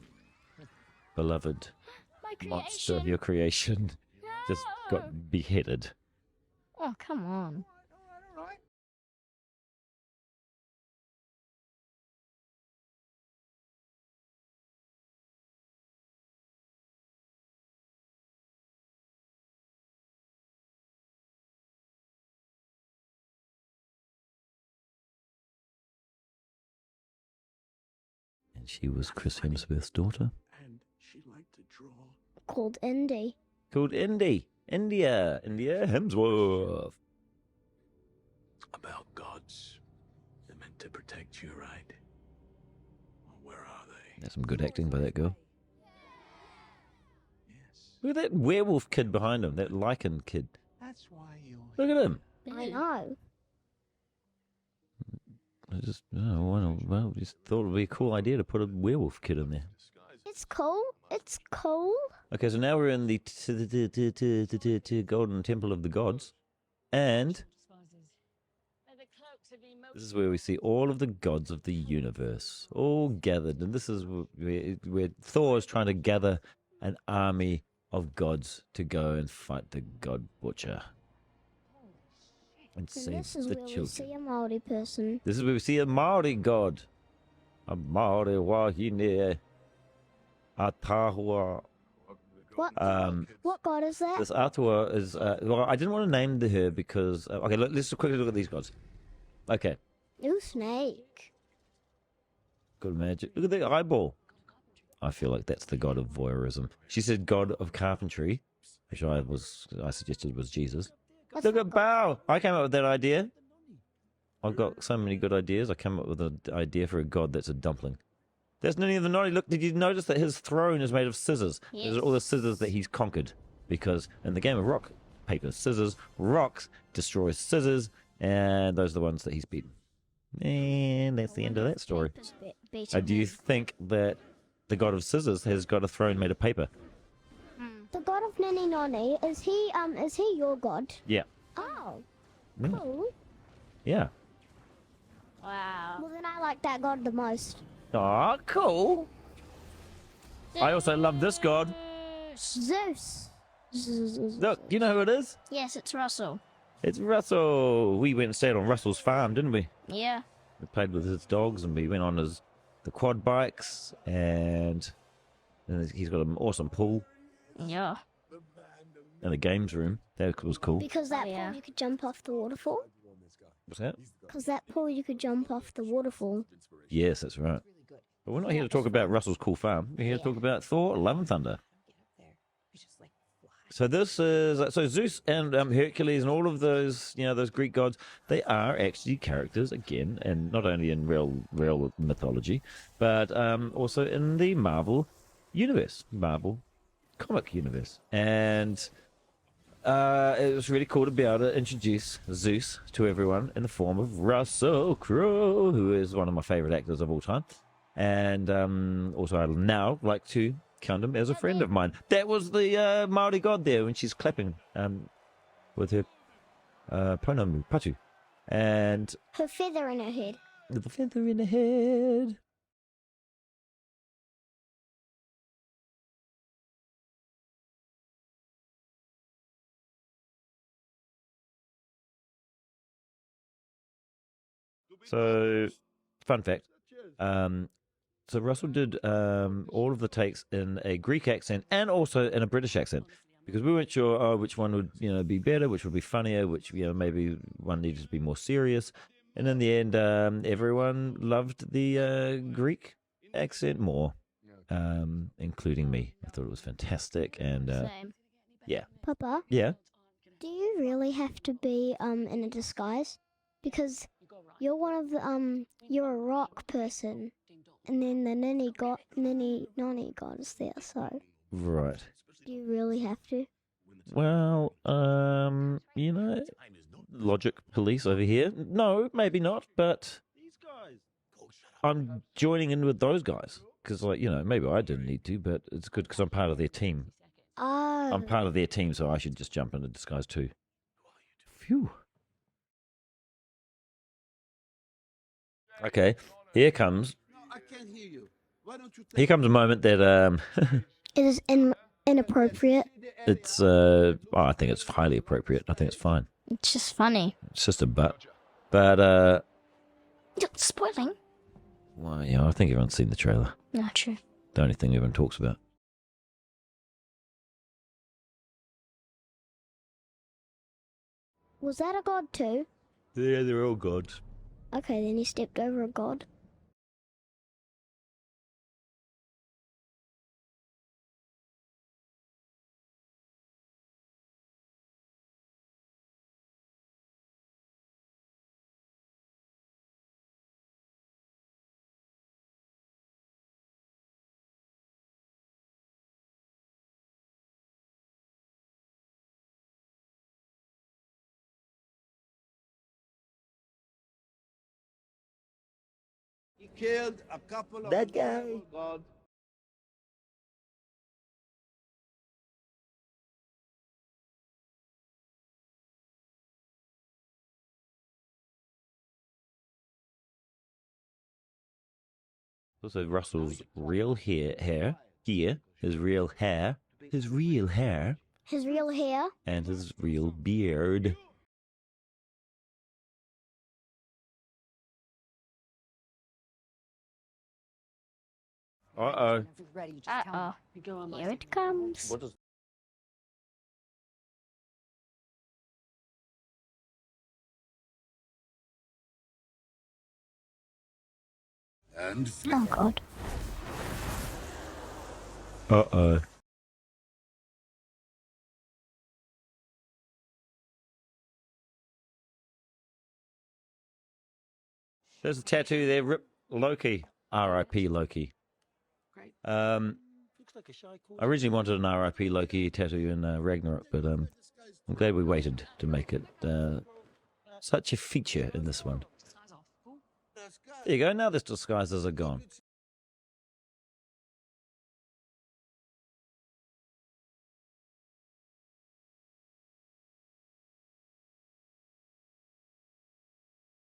beloved monster, your creation, just got beheaded. Oh, come on. And she was Chris Hemsworth's daughter. And she liked to draw. Called Indy. Called India Hemsworth. About gods. They're meant to protect you, right? Well, where are they? That's some good acting by that girl. Yes. Look at that werewolf kid behind him, that lichen kid. That's why you're Look at him. I know. I just, just thought it would be a cool idea to put a werewolf kid in there. It's cool. It's cool. Okay, so now we're in the Golden Temple of the Gods, and this is where we see all of the gods of the universe all gathered, and this is where Thor is trying to gather an army of gods to go and fight the God Butcher and And save this is the where we children. see a Maori person. This is where we see a Maori god, a Maori wahine, Atahua. What? Um, What god is that? This Atua is, well, I didn't want to name her because, okay, let's quickly look at these gods. Okay, New snake. good magic. Look at the eyeball. I feel like that's the god of voyeurism. She said god of carpentry, which I suggested was Jesus. That's Look not at Bao. I came up with that idea. I've got so many good ideas. I came up with an idea for a god that's a dumpling. That's Ninny of the Noddy. Look, did you notice that his throne is made of scissors? Yes. These are all the scissors that he's conquered. Because in the game of rock, paper, scissors, rocks destroys scissors, and those are the ones that he's beaten. And that's the end of that story. Do you think that the god of scissors has got a throne made of paper? The god of Nini Noni, is he your god? Yeah. Oh, Mm. cool. Yeah. Wow. Well, then I like that god the most. Aw, cool. I also love this god. Zeus. Look, you know who it is? Yes, it's Russell. It's Russell. We went and stayed on Russell's farm, didn't we? Yeah. We played with his dogs and we went on the quad bikes and he's got an awesome pool Yeah. and a games room. That was cool. Because that pool you could jump off the waterfall. What's that? Because that pool you could jump off the waterfall. Yes, that's right. But we're not here to talk about Russell's cool farm. We're here to talk about Thor, Love and Thunder. So this is so Zeus and Hercules and all of those, you know, those Greek gods. They are actually characters again, and not only in real mythology, but also in the Marvel universe, Marvel comic universe. And it was really cool to be able to introduce Zeus to everyone in the form of Russell Crowe, who is one of my favorite actors of all time. And also I now like to count him as a friend of mine. That was the Maori god there when she's clapping with her ponamu, patu. And Her feather in her head. with the feather in her head. So, fun fact. So Russell did all of the takes in a Greek accent and also in a British accent, because we weren't sure which one would, you know, be better, which would be funnier, which, you know, maybe one needed to be more serious. And in the end, everyone loved the Greek accent more, including me. I thought it was fantastic. And Same. yeah, Papa, yeah. do you really have to be in a disguise? Because you're one of the you're a rock person, and then the nani god is there. So Right. do you really have to? Well, you know, logic police over here. No, maybe not, but I'm joining in with those guys because, like, you know, maybe I didn't need to, but it's good because I'm part of their team. Oh. I'm part of their team, so I should just jump into disguise too. Phew. Okay, here comes a moment that It is inappropriate. it's I think it's highly appropriate. I think it's fine. It's just funny. It's just a but You're spoiling. well, yeah, I think everyone's seen the trailer. Not true. The only thing everyone talks about. Was that a god too? Yeah, they're all gods. Okay, then he stepped over a god. He killed a couple of That guy. gods. Also, Russell's real hair here, his real hair, His real hair. and his real beard. Uh-oh. Uh-oh. Here it comes. What does... And Oh god. Uh-oh. There's a tattoo there, Rip Loki. R.I.P. Loki. I originally wanted an R.I.P. Loki tattoo in Ragnarok, but I'm glad we waited to make it such a feature in this one. There you go, now this disguises are gone.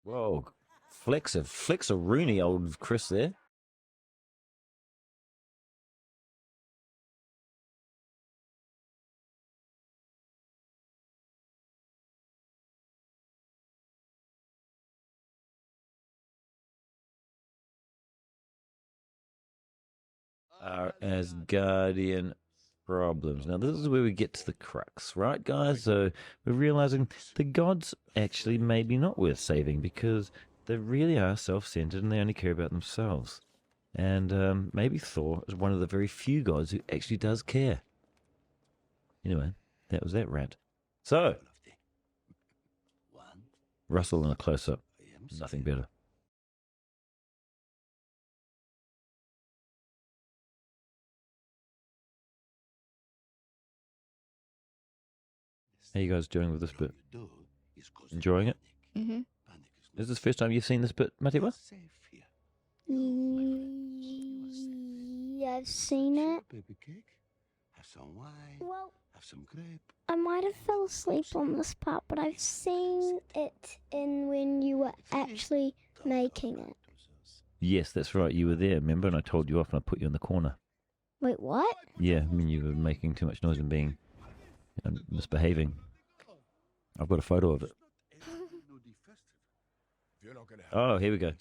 Whoa, flex a Rooney, old Chris there. Our Asgardian problems. Now, this is where we get to the crux, right, guys? So we're realizing the gods actually maybe not worth saving because they really are self-centered and they only care about themselves. And maybe Thor is one of the very few gods who actually does care. Anyway, that was that rant. So, Russell in a close-up. Nothing better. How you guys doing with this bit? Enjoying it? Mm-hmm. Is this the first time you've seen this bit, Matiwa? Yeah, I've seen it. Well, I might have fell asleep on this part, but I've seen it in when you were actually making it. Yes, that's right. You were there, remember? And I told you off and I put you in the corner. Wait, what? Yeah, I mean, you were making too much noise and being misbehaving. I've got a photo of it. Oh, here we go.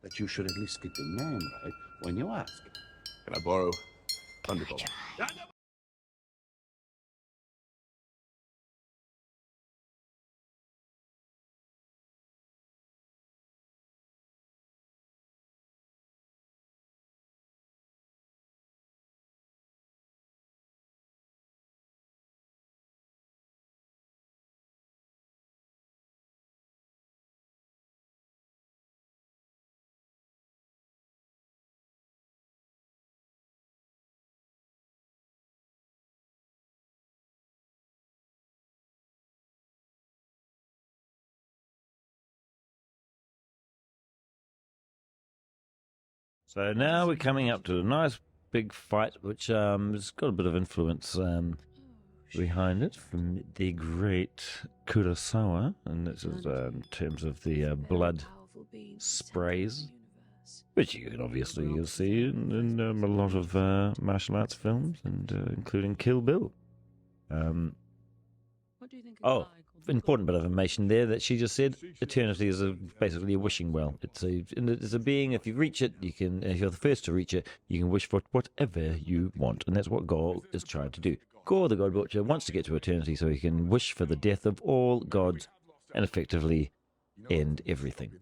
But you should at least get the name right when you ask. Can I borrow Thunderbolt? So now we're coming up to a nice big fight, which has got a bit of influence behind it from the great Kurosawa, and this is in terms of the blood sprays, which you can obviously see in a lot of martial arts films, and including Kill Bill. Important bit of information there that she just said. Eternity is basically a wishing well. It's a being. If you reach it, you can. If you're the first to reach it, you can wish for whatever you want, and that's what Gorr is trying to do. Gorr, the God Butcher, wants to get to eternity so he can wish for the death of all gods and effectively end everything.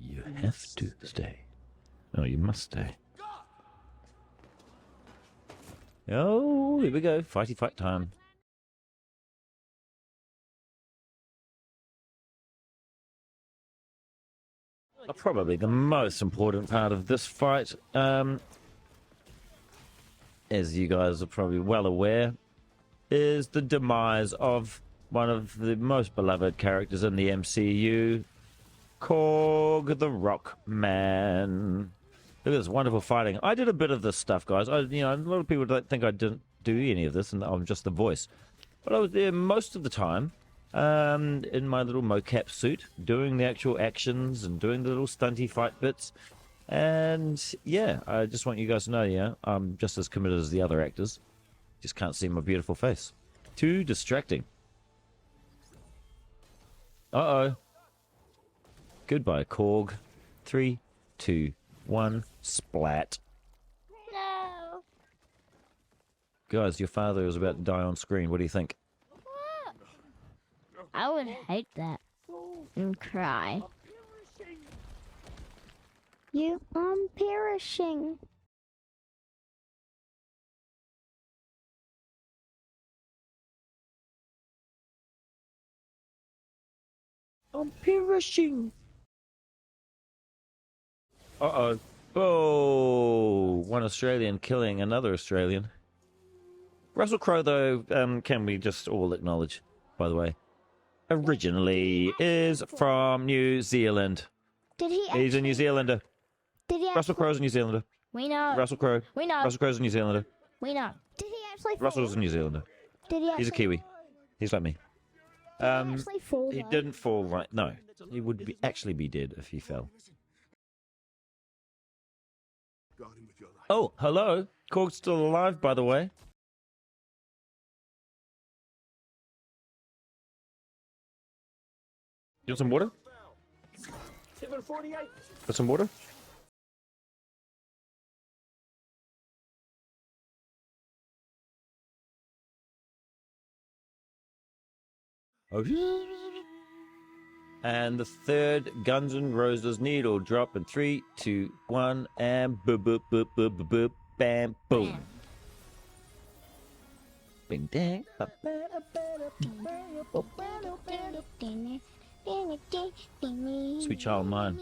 You have to stay. No, you must stay. Oh, here we go. Fighty fight time. Probably the most important part of this fight, as you guys are probably well aware, is the demise of one of the most beloved characters in the MCU, Korg the Rock Man. Look at this wonderful fighting. I did a bit of this stuff, guys. A lot of people don't think I didn't do any of this, and I'm just the voice. But I was there most of the time, in my little mocap suit, doing the actual actions and doing the little stunty fight bits. And yeah, I just want you guys to know, yeah, I'm just as committed as the other actors. Just can't see my beautiful face. Too distracting. Uh-oh. Goodbye, Korg. 3, 2, 1, splat. No. Guys, your father is about to die on screen. What do you think? What? I would hate that and cry. I'm perishing. I'm perishing. Uh-oh. Oh, one Australian killing another Australian. Russell Crowe, though, can we just all acknowledge, by the way, originally is from New Zealand. Did he? He's a New Zealander. Did he? Russell Crowe's a New Zealander. We know. Russell Crowe. We know. Russell Crowe's a New Zealander. We know. Did he actually? Russell's a New Zealander. Did he? Actually, He's a Kiwi. He's like me. Did he actually fall? He though? didn't fall right. No, he would actually be dead if he fell. Guard him with your life. Oh, hello. Korg's still alive, by the way. want some water? 748. Got some water? Oh. And the third Guns N' Roses needle drop in 3, 2, 1, and boop, boop, boop, boop, boop, boop, bam, boom. Bing, dang. Sweet Child of Mine.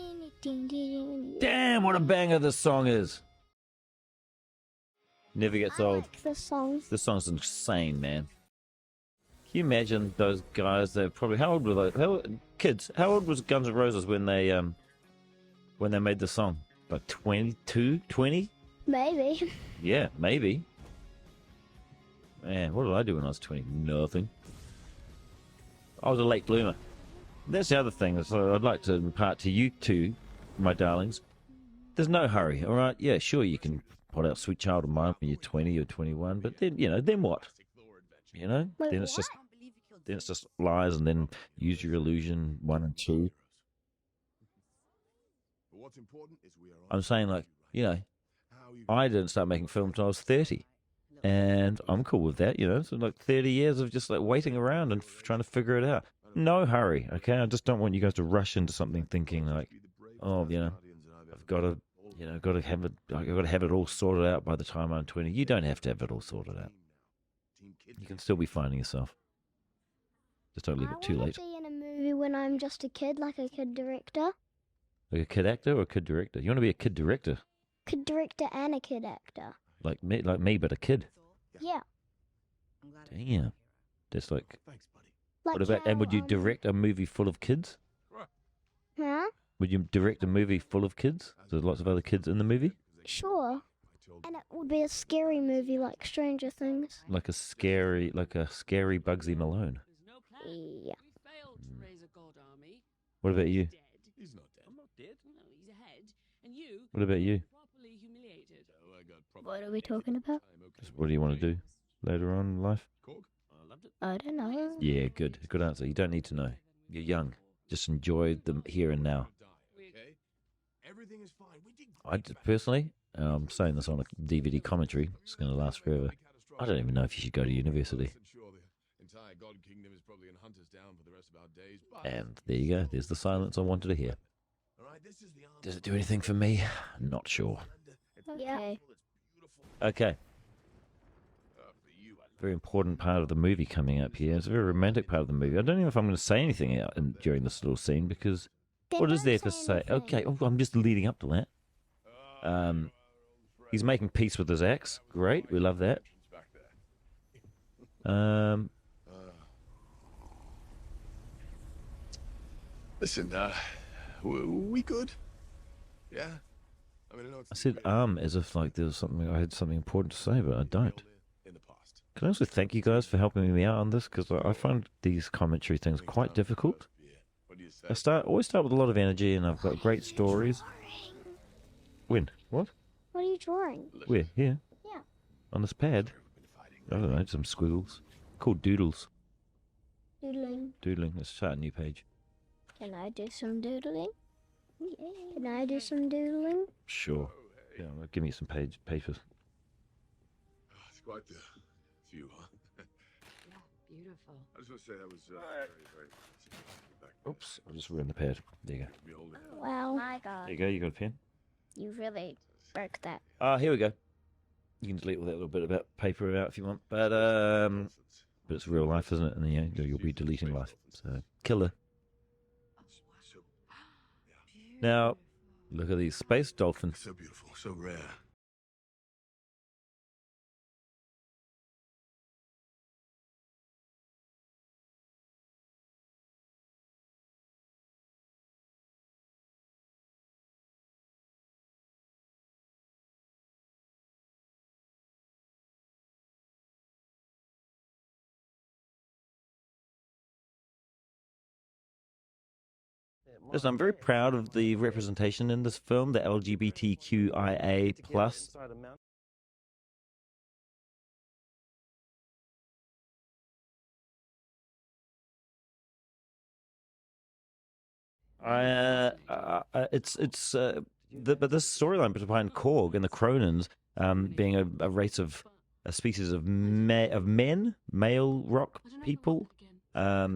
Damn, what a banger this song is. Never gets I old. like the song. This song's insane, man. Can you imagine those guys? They're probably, how old were they? Kids, how old was Guns N' Roses when they made the song? Like 22, 20? Maybe. Yeah, maybe. Man, what did I do when I was 20? Nothing. I was a late bloomer. That's the other thing. So I'd like to impart to you two, my darlings. There's no hurry, all right? Yeah, sure, you can put out Sweet Child of Mine when you're 20 or 21, but then, then what? Wait, Then it's just lies, and then Use Your Illusion 1 and 2. I'm saying, like, I didn't start making films until I was 30. And I'm cool with that, So like 30 years of just like waiting around and trying to figure it out. No hurry, okay? I just don't want you guys to rush into something thinking like, oh, I've got to, I've got to have it all sorted out by the time I'm 20. You don't have to have it all sorted out. You can still be finding yourself. Just don't leave it too late. I want to be in a movie when I'm just a kid, like a kid director. Like a kid actor or a kid director? You want to be a kid director? Kid director and a kid actor. Like me, but a kid. Yeah. Damn. That's like. Like What about? And would you direct a movie full of kids? Huh? Would you direct a movie full of kids? There's lots of other kids in the movie. Sure. And it would be a scary movie like Stranger Things. Like a scary Bugsy Malone. Yeah. What about you? He's not dead. I'm not dead. No, he's ahead, and you What about you? properly humiliated. What are we talking about? What do you want to do later on in life? Korg? I don't know. Yeah, good answer. You don't need to know. You're young. Just enjoy the here and now. Okay. Everything is fine. We did Personally, I'm saying this on a DVD commentary. It's going to last forever. I don't even know if you should go to university. And there you go. There's the silence I wanted to hear. Does it do anything for me? Not sure. Okay. Okay. Very important part of the movie coming up here. It's a very romantic part of the movie. I don't know if I'm going to say anything out during this little scene because Then what is don't there to say? anything. Okay, I'm just leading up to that. He's making peace with his ex. Great, we love that. Listen, we good? Yeah? I mean, I know it's I said as if like there was something I had something important to say, but I don't. in the past. Can I also thank you guys for helping me out on this because I find these commentary things quite difficult. What do you say? I always start with a lot of energy, and I've got great stories. When? What? What are you drawing? Where? Here? Yeah. On this pad? I don't know, some squiggles. Called doodles. Doodling. Doodling. Let's start a new page. Can I do some doodling? Can I do some doodling? Sure. Yeah, well, give me some papers. It's quite the view, huh? Yeah, beautiful. I just want to say that was very, very back. Oops, I just ruined the pad. There you go. Behold it. Wow. My There God. you go, you got a pen? You really broke that. Here we go. You can delete all that little bit about paper out if you want. But it's real life, isn't it? And you'll be deleting life. So, killer. So, Now, look at these space dolphins. so beautiful, so rare. Listen, I'm very proud of the representation in this film, the LGBTQIA plus But this storyline behind Korg and the Cronins, being a species of male rock people. I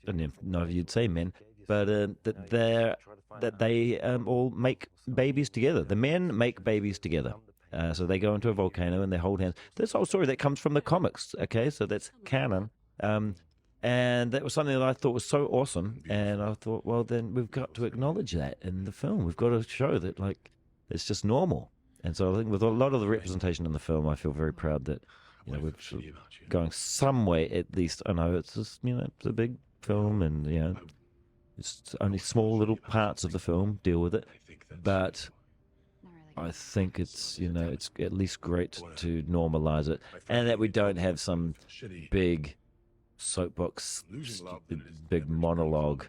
don't know if you'd say men, but that they all make babies together. The men make babies together. So they go into a volcano and they hold hands. This whole story that comes from the comics. Okay, so that's canon. And that was something that I thought was so awesome. And I thought, well, then we've got to acknowledge that in the film. We've got to show that, like, it's just normal. And so I think with a lot of the representation in the film, I feel very proud that, you know, we're sort of going some way at least. I know it's just, you know, it's a big film and, you know, it's only small little parts of the film deal with it. But I think it's, you know, it's at least great to normalize it. And that we don't have some big soapbox, big monologue.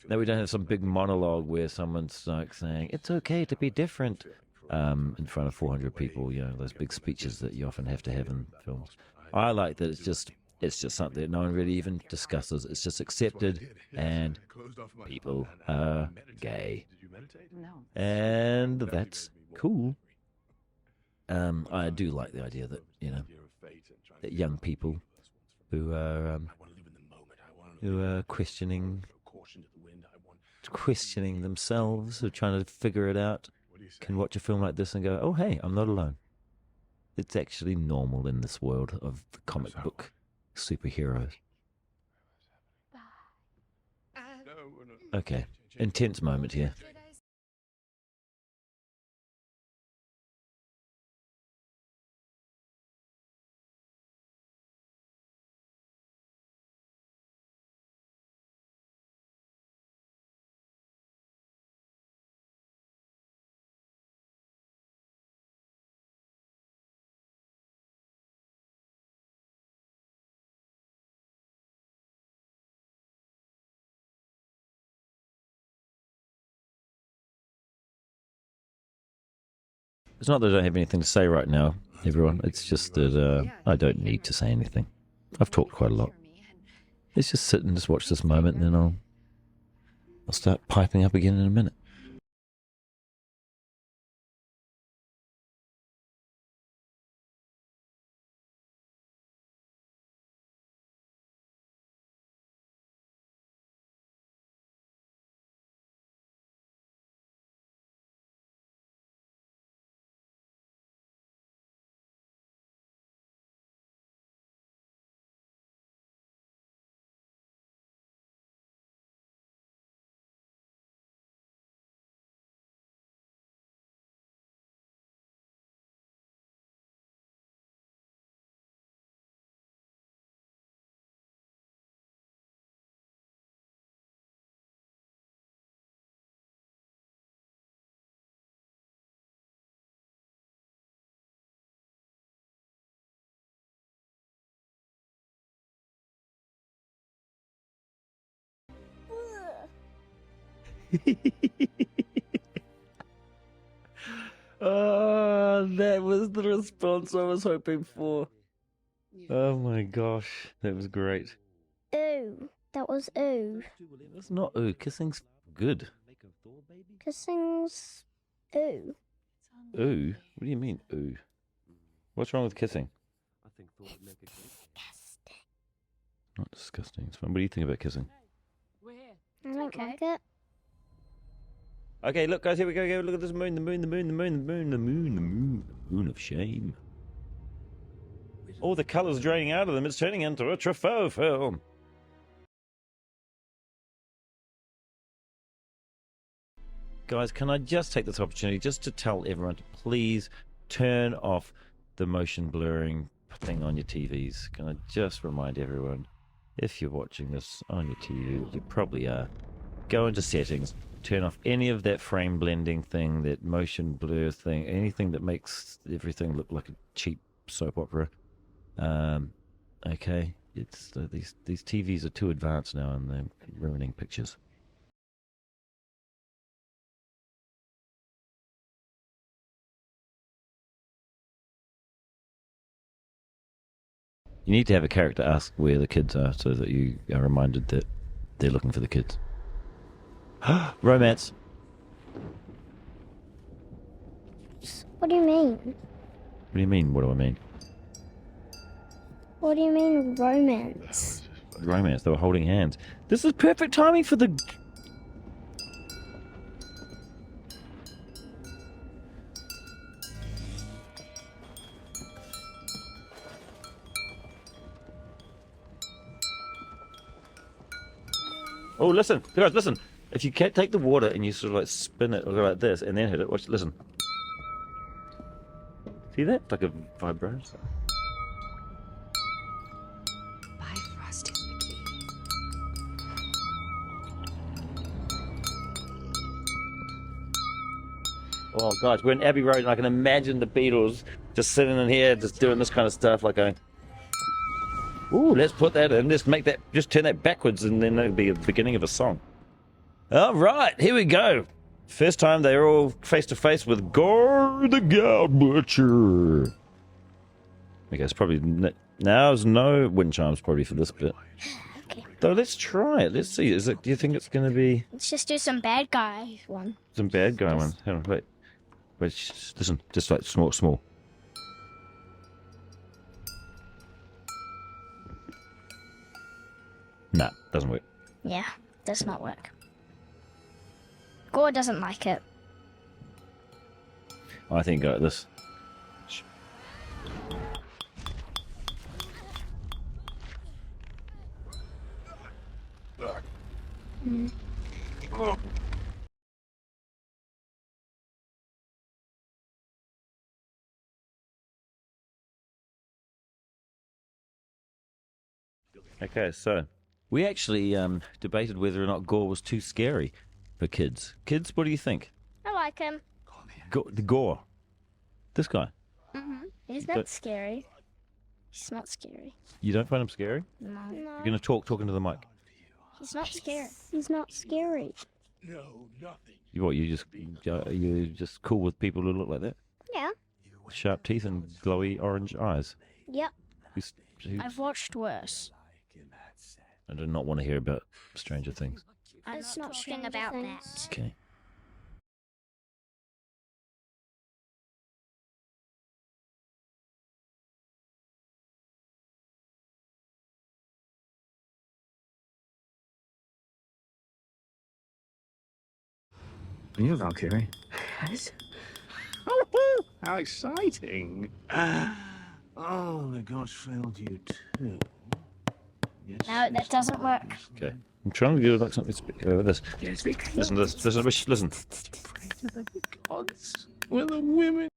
That we don't have some big monologue where someone's like saying, it's okay to be different. In front of 400 people, you know, those big speeches that you often have to have in films. I like that it's just something that no one really even discusses. It's just accepted, and people are gay, and that's cool. I do like the idea that, you know, that young people who are questioning themselves, who are trying to figure it out, can watch a film like this and go, oh, hey, I'm not alone. It's actually normal in this world of comic book superheroes. Okay, intense moment here. It's not that I don't have anything to say right now, everyone. It's just that I don't need to say anything. I've talked quite a lot. Let's just sit and just watch this moment, and then I'll start piping up again in a minute. Oh, that was the response I was hoping for. Oh my gosh, that was great. Ooh, that was ooh. That's not ooh. Kissing's good. Kissing's ooh. Ooh? What do you mean ooh? What's wrong with kissing? Disgusting. Not disgusting. It's fine. What do you think about kissing? We're here. I don't like it. Okay, look, guys, here we go. Look at this moon, the moon, the moon, the moon, the moon, the moon, the moon, the moon of shame. All the colours draining out of them. It's turning into a Truffaut film. Guys, can I just take this opportunity just to tell everyone to please turn off the motion blurring thing on your TVs? Can I just remind everyone, if you're watching this on your TV, you probably are, go into settings, turn off any of that frame blending thing, that motion blur thing, anything that makes everything look like a cheap soap opera. Okay, it's these TVs are too advanced now and they're ruining pictures. You need to have a character ask where the kids are so that you are reminded that they're looking for the kids. Romance. What do you mean? What do you mean? What do I mean? What do you mean romance? Romance. They were holding hands. This is perfect timing for the... Oh, listen. Guys, listen. If you can't take the water and you sort of like spin it or go like this and then hit it, watch, listen. See that? It's like a vibrator. Bifrost is the key. Oh, gosh, we're in Abbey Road and I can imagine the Beatles just sitting in here, just doing this kind of stuff, like going, ooh, let's put that in, let's make that, just turn that backwards and then that'll be the beginning of a song. All right, here we go. First time they're all face to face with Gorr the Gout Butcher. Okay, it's probably, now's no wind chimes probably for this bit. Okay. Though let's try it, let's see, do you think it's going to be Let's just do some bad guy one. some bad guy ones? Hang on, wait, listen, just like small. Nah, doesn't work. Yeah, does not work. Gorr doesn't like it. I think this. Okay, so we actually debated whether or not Gorr was too scary for kids. Kids, what do you think? I like him. The Gorr. This guy. He's But- not scary. He's not scary. You don't find him scary? No. You're gonna talk into the mic. He's not scary. He's not scary. No, nothing. You just cool with people who look like that? Yeah. With sharp teeth and glowy orange eyes. Yep. Who- I've watched worse. I do not want to hear about Stranger Things. I'm not talking about that. Okay. Are you Valkyrie? Yes. How exciting! Oh, the gods failed you too. Yes. No, that doesn't work. Okay. I'm trying to do like something. This. Yes, because Listen to this. Listen. the gods were the women.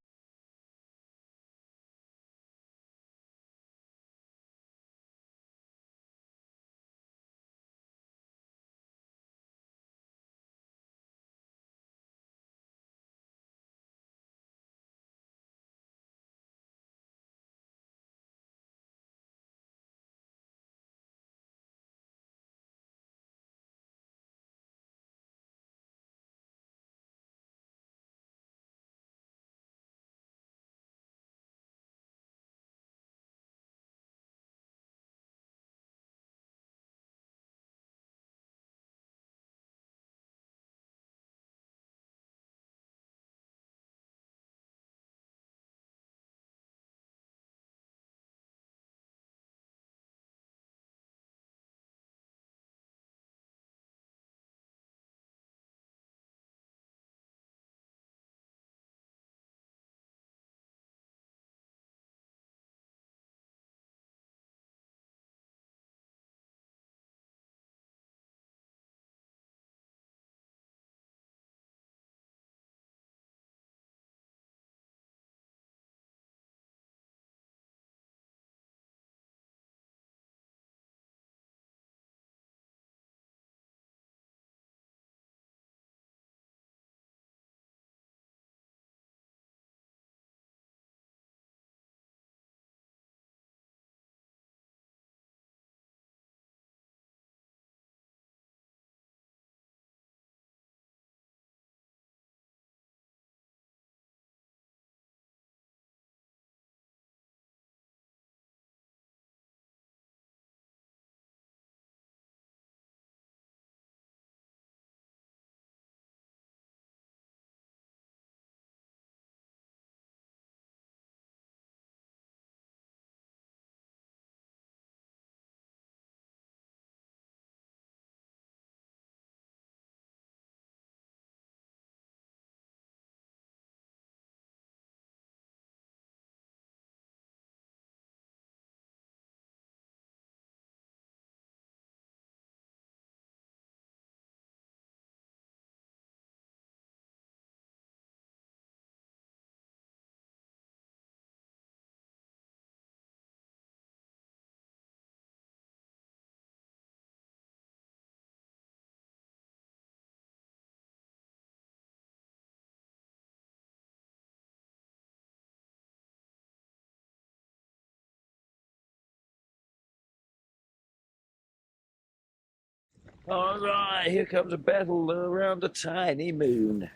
All right, here comes a battle around a tiny moon.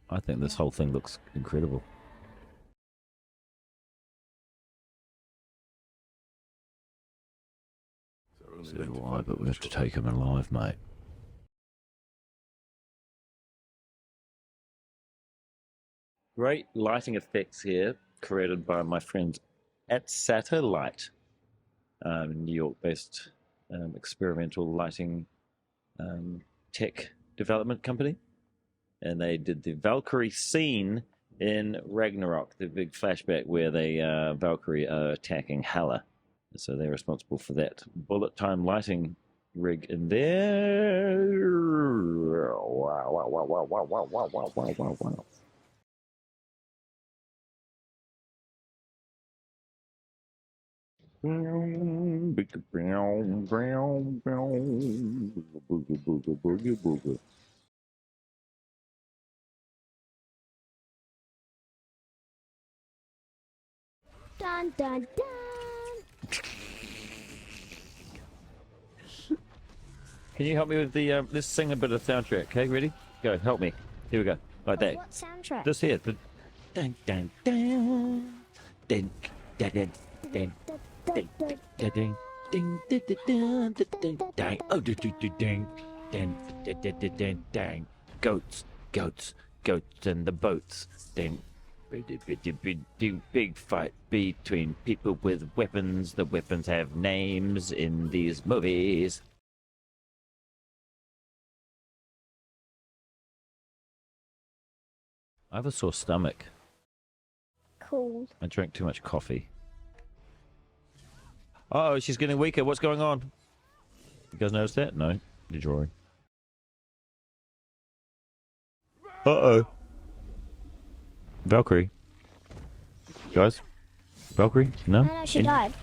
I think this whole thing looks incredible. So do I, but we have to take him alive, mate. Great lighting effects here, created by my friends at Satellite, New York-based experimental lighting tech development company. And they did the Valkyrie scene in Ragnarok, the big flashback where they Valkyrie are attacking Hela. So they're responsible for that bullet time lighting rig in there. Wow, wow, wow, wow, wow, wow, wow, wow, wow, wow, wow. Dun dun dun. Can you help me with the let's sing a bit of soundtrack, okay? Ready? Go, help me. Here we go. Like that. What soundtrack? This here. Dun dun dun. Dun dun dun dun. Ding ding ding ding ding ding ding. Oh ding ding ding ding ding ding ding ding. Goats, goats, goats and the boats. Ding. Big fight between people with weapons. The weapons have names in these movies. I have a sore stomach. Cool. I drank too much coffee. Oh, she's getting weaker. What's going on? You guys notice that? No. The drawing. Uh-oh. Valkyrie. Guys? Valkyrie? No? No, she died.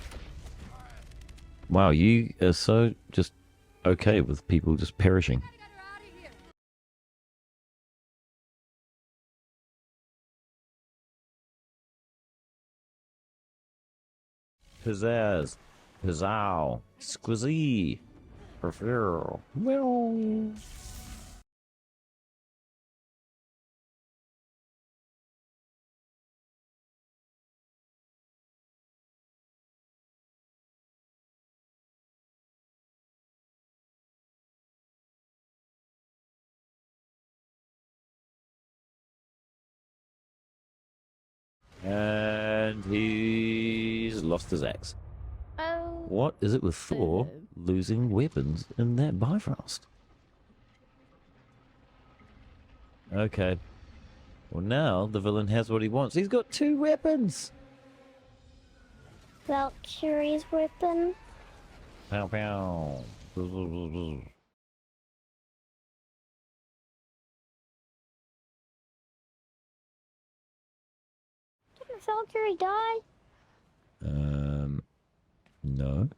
Wow, you are so just okay with people just perishing. Pizzazz. Pizzow. Squizzy. Prefer. Well. And he's lost his axe. Oh. What is it with Thor losing weapons in that Bifrost? Okay. Well, now the villain has what he wants. He's got 2 weapons. Valkyrie's weapon. Pow pow. Buzz, buzz, buzz, buzz. Didn't Valkyrie die? No.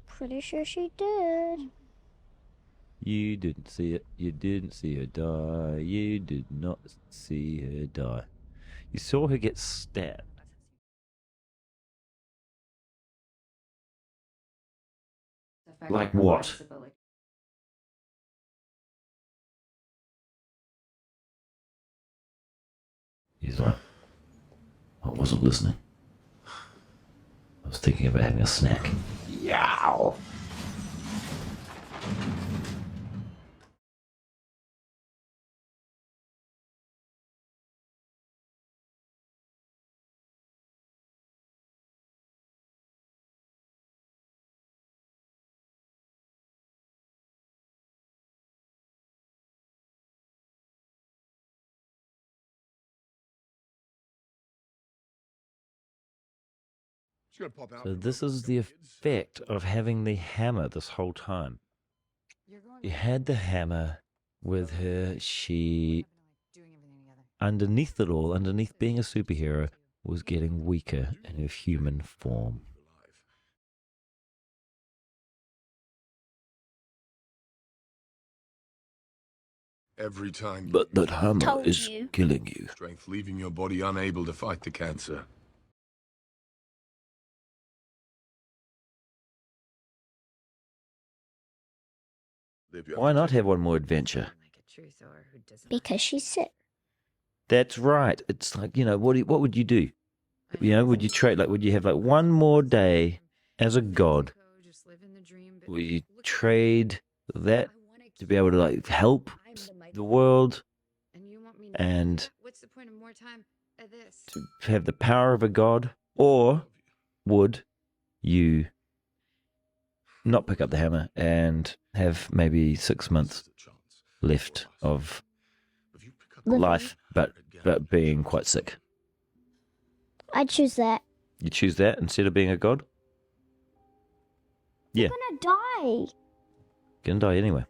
Pretty sure she did. You didn't see it. You didn't see her die. You did not see her die. You saw her get stabbed. Like what? He's like, I wasn't listening. I was thinking about having a snack. Yow! She's gonna pop out. So this is the effect of having the hammer this whole time. You had the hammer with her. She, underneath it all, underneath being a superhero, was getting weaker in her human form. Every time. But that hammer Told is you. killing you. Strength leaving your body unable to fight the cancer. Live your Why not have one more adventure? Like a true Thor who doesn't. Because she's sick. That's right. It's like, what would you do? Would you trade, would you have one more day as a god? Just live in the dream, but Would you look at trade that I wanna to be able to help I'm the mighty the world and you want me and what's the point of more time at this? to have the power of a god? Or would you not pick up the hammer and have maybe 6 months left of life, but being quite sick? I'd choose that. You choose that instead of being a god? Yeah, I'm gonna die. gonna die anyway.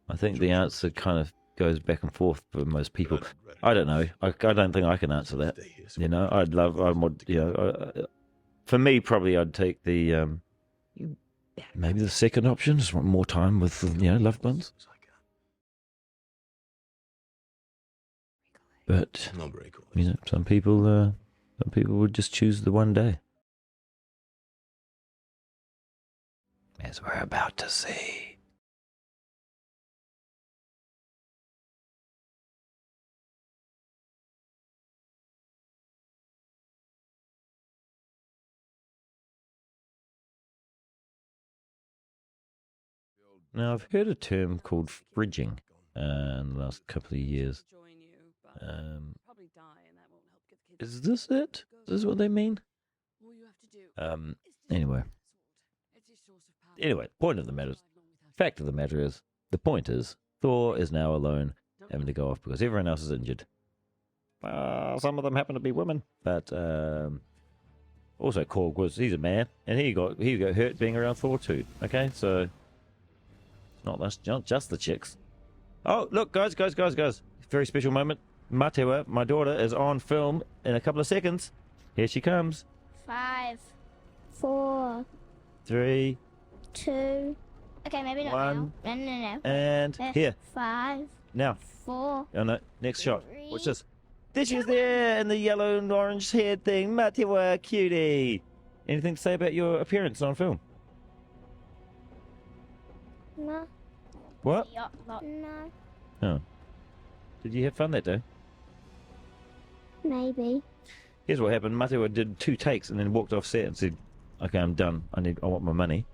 I think the answer kind of goes back and forth for most people. I don't know. I don't think I can answer that. For me, probably I'd take the maybe the second option. Just want more time with loved ones. But some people would just choose the one day. As we're about to see. Now, I've heard a term called fridging in the last couple of years. Is this it? Is this what they mean? Anyway, point of the matter is, fact of the matter is, the point is, Thor is now alone, having to go off because everyone else is injured. Some of them happen to be women, but also Korg he's a man, and he got hurt being around Thor too. Okay, so it's not just the chicks. Oh, look, guys, very special moment. Matewa, my daughter, is on film in a couple of seconds. Here she comes. 5, 4, 3, 2. Okay, maybe not 1, now. No. and here. 5, Now. 4. Oh no, next shot. Watch this. There she is there in the yellow and orange haired thing. Matewa, cutie. Anything to say about your appearance on film? No. What? No. Oh. Did you have fun that day? Maybe. Here's what happened. Matewa did 2 takes and then walked off set and said, "Okay, I'm done. I want my money."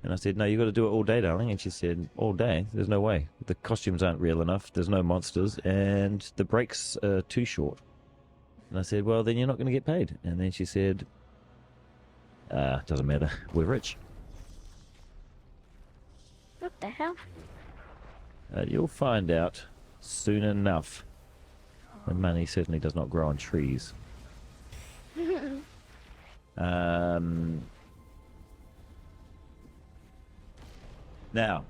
And I said, "No, you got to do it all day, darling." And she said, "All day? There's no way. The costumes aren't real enough. There's no monsters, and the breaks are too short." And I said, "Well, then you're not going to get paid." And then she said, "Doesn't matter. We're rich." What the hell? You'll find out soon enough. The money certainly does not grow on trees. Now,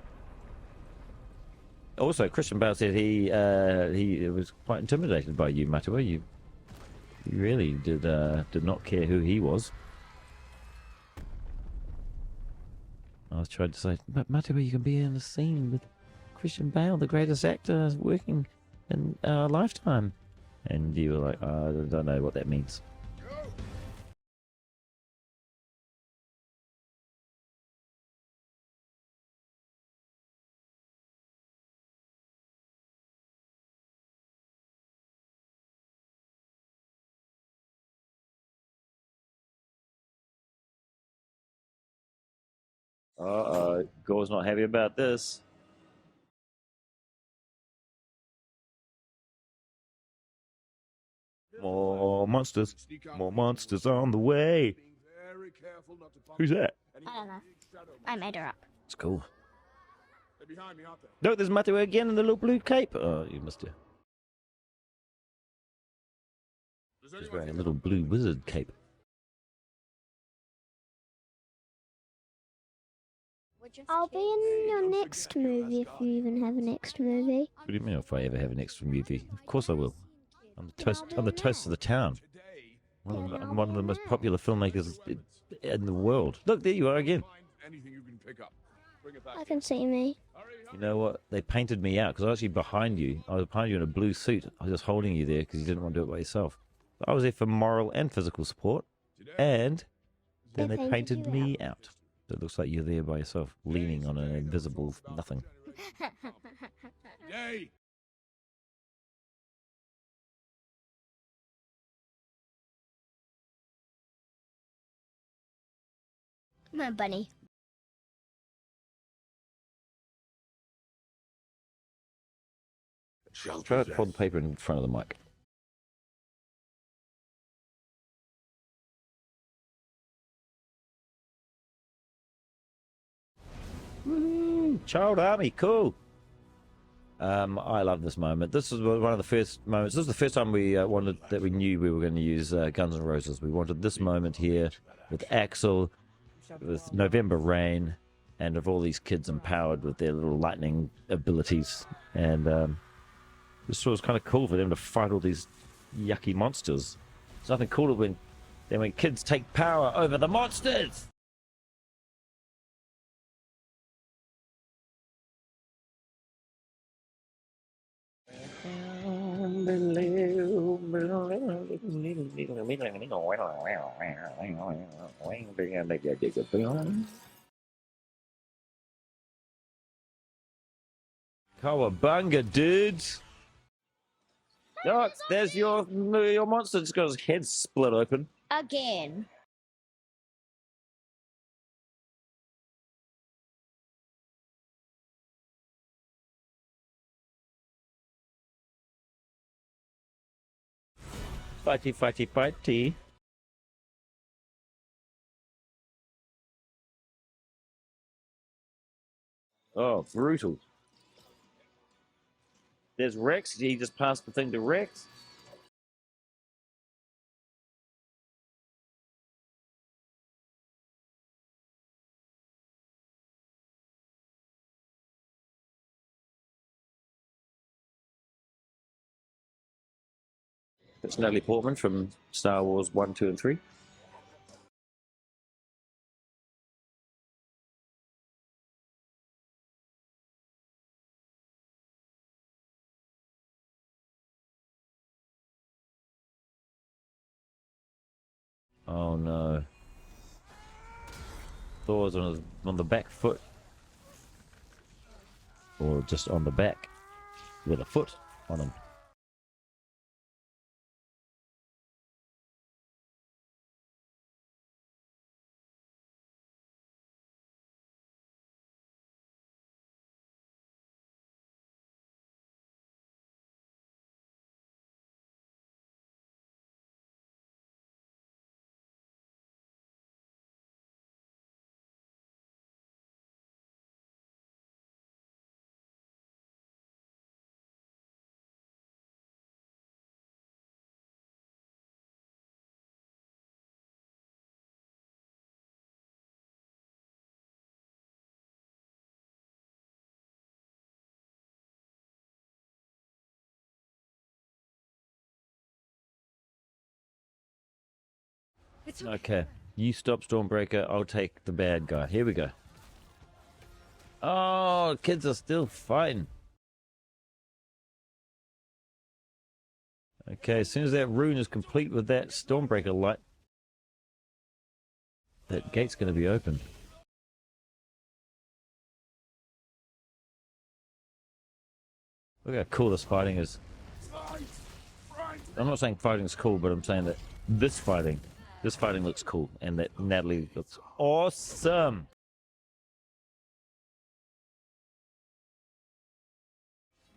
also Christian Bale said he was quite intimidated by you, Matewa. You really did not care who he was. I was trying to say, but Matewa, you can be in the scene with Christian Bale, the greatest actor working in our lifetime. And you were like, I don't know what that means. Gorr's not happy about this. More monsters. More monsters on the way. Who's that? I don't know. I made her up. It's cool. Look, there's Matewa again in the little blue cape. Oh, you missed it. He's wearing a little blue wizard cape. I'll be in your next movie if you even have a next movie. What do you mean if I ever have an extra movie? Of course I will. I'm the toast of the town. I'm one of the most popular filmmakers in the world. Look, there you are again. I can see me. You know what? They painted me out because I was actually behind you. I was behind you in a blue suit. I was just holding you there because you didn't want to do it by yourself. I was there for moral and physical support, and then they painted you me out. So it looks like you're there by yourself, leaning on an invisible nothing. Yay! Come on, bunny. Shall Try to hold the paper in front of the mic. Child army, cool. I love this moment. This is one of the first moments. This is the first time we we knew we were going to use Guns N' Roses. We wanted this moment here with Axel, with November Rain, and of all these kids empowered with their little lightning abilities. And this was kind of cool for them to fight all these yucky monsters. There's nothing cooler than when kids take power over the monsters. Cowabunga, dudes! Oh, there's your monster. Just got his head split open. Again. Fighty, fighty, fighty. Oh, brutal. There's Rex. He just passed the thing to Rex. That's Natalie Portman from Star Wars 1, 2, and 3. Oh no. Thor's on the back foot. Or just on the back with a foot on him. Okay, you stop Stormbreaker, I'll take the bad guy. Here we go. Oh, kids are still fighting. Okay, as soon as that rune is complete with that Stormbreaker light, that gate's going to be open. Look how cool this fighting is. I'm not saying fighting is cool, but I'm saying that this fighting looks cool, and that Natalie looks awesome.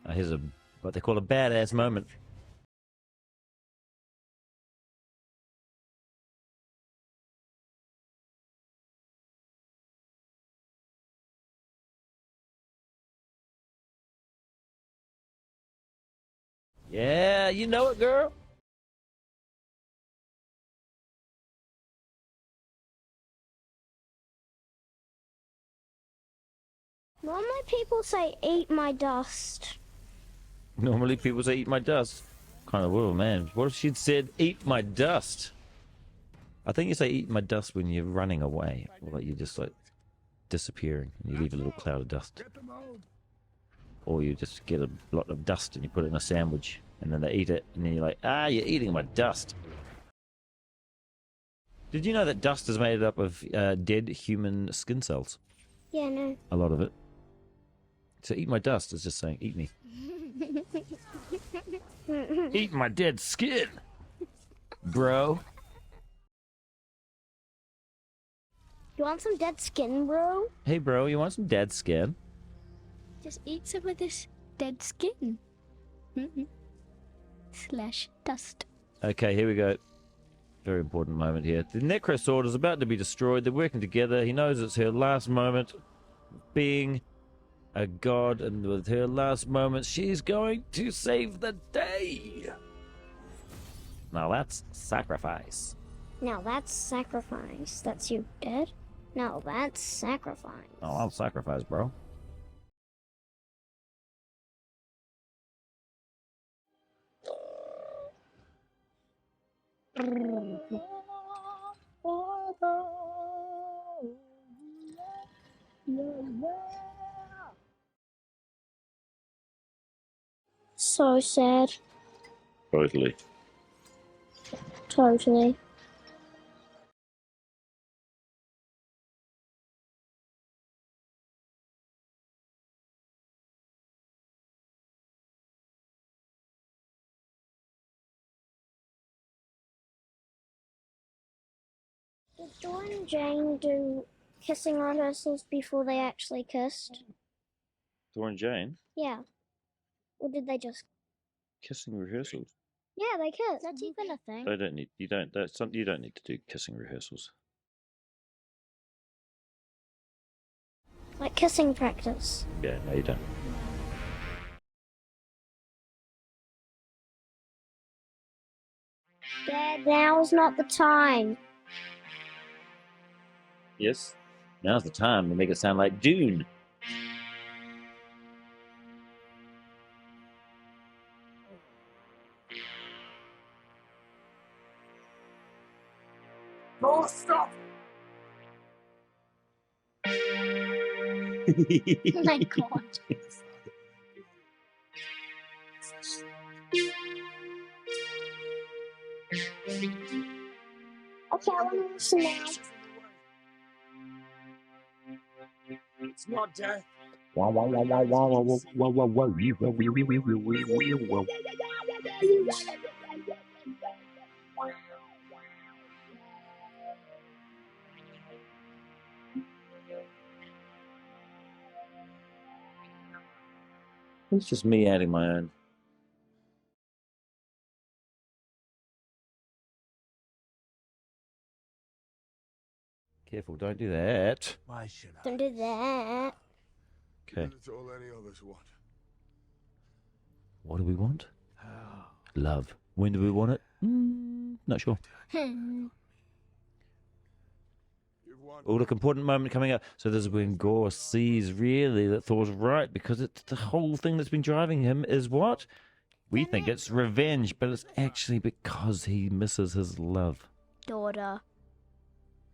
Here's what they call a badass moment. Yeah, you know it, girl. Normally people say eat my dust. Normally people say eat my dust. Kind of, oh man, what if she'd said eat my dust? I think you say eat my dust when you're running away. Or like you just like disappearing, and you leave a little cloud of dust. Get them out. Or you just get a lot of dust and you put it in a sandwich, and then they eat it, and then you're like, ah, you're eating my dust. Did you know that dust is made up of dead human skin cells? Yeah, no. A lot of it. So eat my dust is just saying, eat me. Eat my dead skin, bro. You want some dead skin, bro? Hey, bro, you want some dead skin? Just eat some of this dead skin. Slash dust. Okay, here we go. Very important moment here. The Necrosword is about to be destroyed. They're working together. He knows it's her last moment being a god, and with her last moments, she's going to save the day. Now that's sacrifice. Now that's sacrifice. That's you dead? No, that's sacrifice. Oh, I'll sacrifice, bro. So sad. Totally. Totally. Did Thor and Jane do kissing rehearsals before they actually kissed? Thor and Jane Yeah. Or did they just... kissing rehearsals. Yeah, they kissed. That's even a thing. They don't need. You don't. That's something you don't need to do kissing rehearsals. Like kissing practice. Yeah, no, you don't. Dad, now's not the time. Yes. Now's the time to make it sound like Dune. No, stop. Oh my god. Okay, I want to listen now. It's not death. It's just me adding my own. Careful, don't do that. Why should I? Don't do that. Okay. It's all any of us want. What do we want? Love. When do we want it? Not sure. You've won. Oh, look, important moment coming up. So this is when Gorr sees really that Thor's right, because it's the whole thing that's been driving him is what? We think it's revenge, but it's actually because he misses his love. Daughter.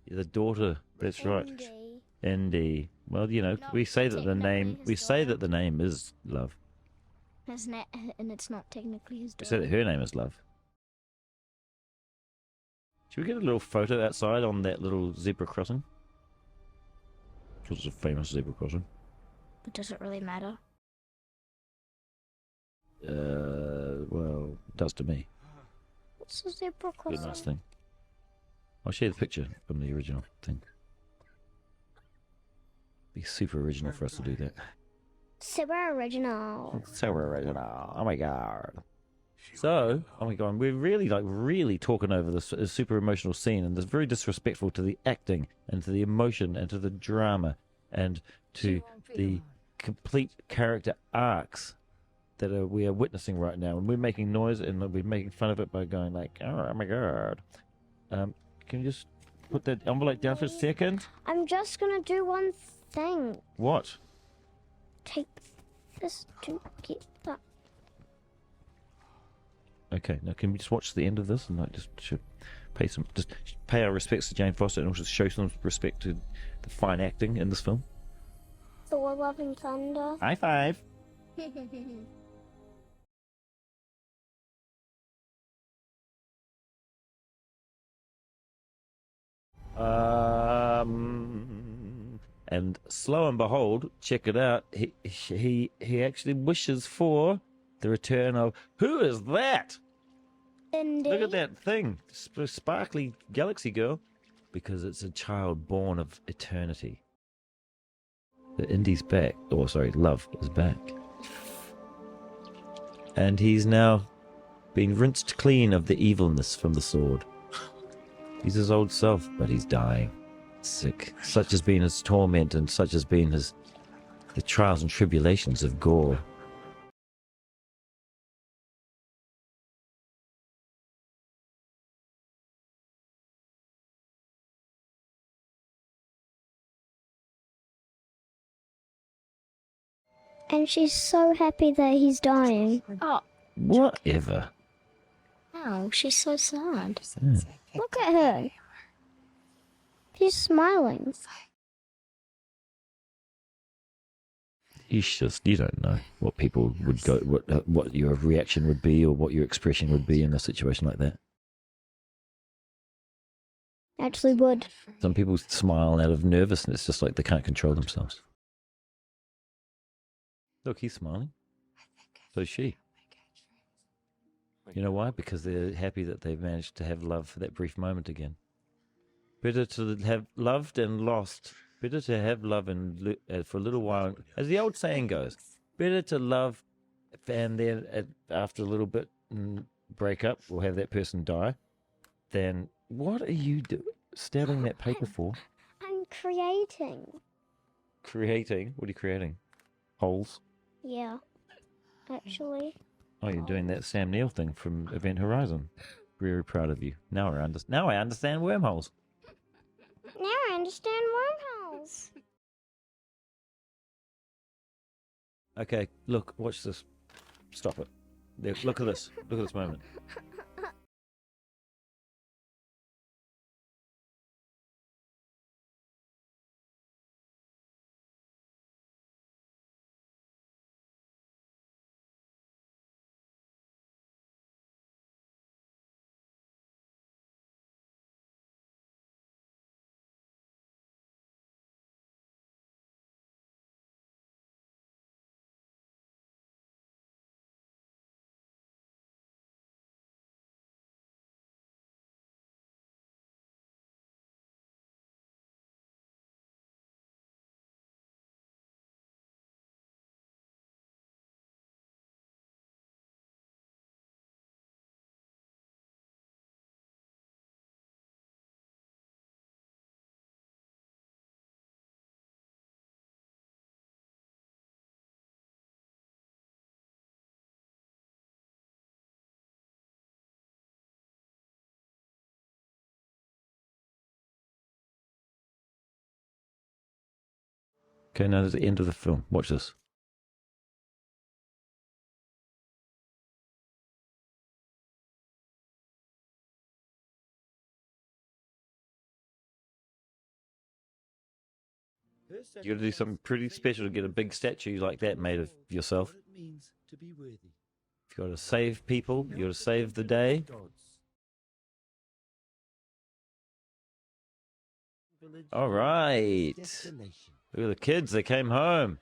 The daughter, that's right. Indy. Indy. Well, you know, Not we say that the name technically his that the name is love. Isn't it? And it's not technically his We say daughter. that her name is love. Should we get a little photo outside on that little zebra crossing? Because it's a famous zebra crossing. But does it really matter? Well, it does to me. What's a zebra It's a nice crossing? thing. I'll share the picture from the original thing. Be super original for us to do that. Super original. So original. Oh my god. So, oh my god, we're really talking over this super emotional scene, and it's very disrespectful to the acting and to the emotion and to the drama and to the complete character arcs that we are witnessing right now. And we're making noise and we're making fun of it by going like, oh my god. Can you just put that envelope down for a second? I'm just gonna do one thing. What? Take this to get that. Okay, now can we just watch the end of this and like just should just pay our respects to Jane Foster and also show some respect to the fine acting in this film. Thor: Love and Thunder. High five. And slow and behold, check it out. He actually wishes for the return of, who is that? Indy. Look at that thing, sparkly galaxy girl, because it's a child born of eternity. The Indy's back, or sorry, Love is back, and he's now been rinsed clean of the evilness from the sword. He's his old self, but he's dying. Sick. Such has been his torment, and such has been the trials and tribulations of Gorr. And she's so happy that he's dying. Oh, Whatever. wow, she's so sad. Yeah. Look at her. She's smiling. You don't know what people would go, what your reaction would be, or what your expression would be in a situation like that. Actually would. Some people smile out of nervousness, just like they can't control themselves. Look, he's smiling. So is she. You know why? Because they're happy that they've managed to have love for that brief moment again. Better to have loved and lost. Better to have love and for a little while. As the old saying goes, better to love and then after a little bit break up or have that person die than, what are you stabbing that paper for? I'm creating. Creating? What are you creating? Holes? Yeah, actually. Oh, you're doing that Sam Neill thing from Event Horizon. Very proud of you. Now I understand wormholes. Now I understand wormholes. Okay, look, watch this. Stop it. Look at this. Look at this moment. Okay, now there's the end of the film. Watch this. You gotta do something pretty special to get a big statue like that made of yourself. If you gotta save people, you gotta save the day. All right. Look at the kids, they came home.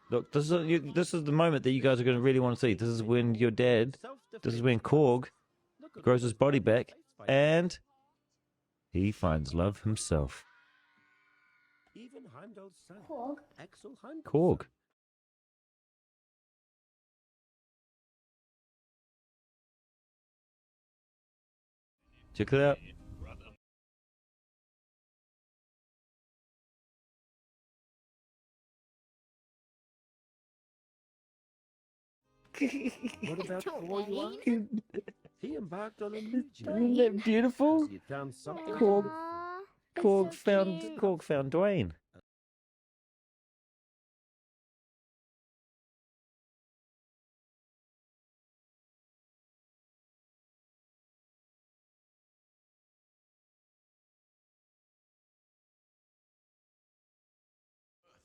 Look, this is the moment that you guys are going to really want to see. This is when your dad, this is when Korg grows his body back and he finds love himself. Korg. Korg. Check it out. What about Thor? He embarked on a new journey. Isn't that beautiful? He found something. Korg Aw, Korg it's so found cute. Korg found Dwayne.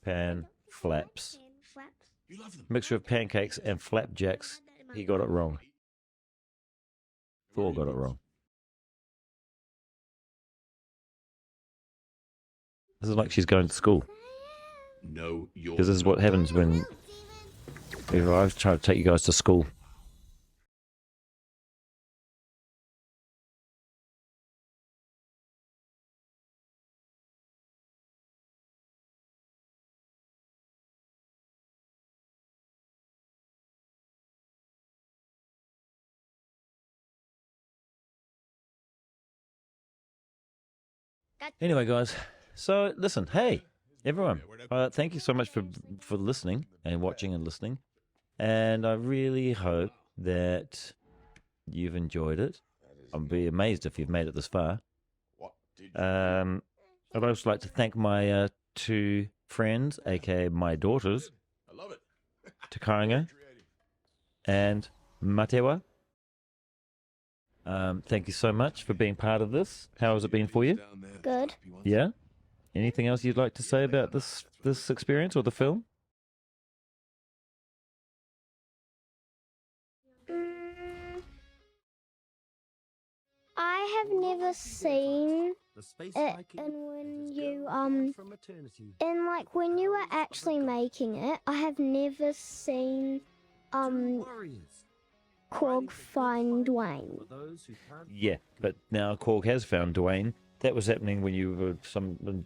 pan flaps. Flaps. You love them. Mixture of pancakes and flapjacks. He got it wrong. Thor got it wrong. This is like she's going to school. No, you're Because this is what happens when if I try to take you guys to school. Anyway, guys, so listen, hey, everyone, thank you so much for listening and watching and listening. And I really hope that you've enjoyed it. I'd be amazed if you've made it this far. I'd also like to thank my two friends, aka my daughters, I love it. Takanga and Matewa. Thank you so much for being part of this. How has it been for you? Good. Yeah? Anything else you'd like to say about this experience or the film? I have never seen it, and when you and like when you were actually making it, I have never seen Korg find Dwayne. Yeah, but now Korg has found Dwayne. That was happening when you were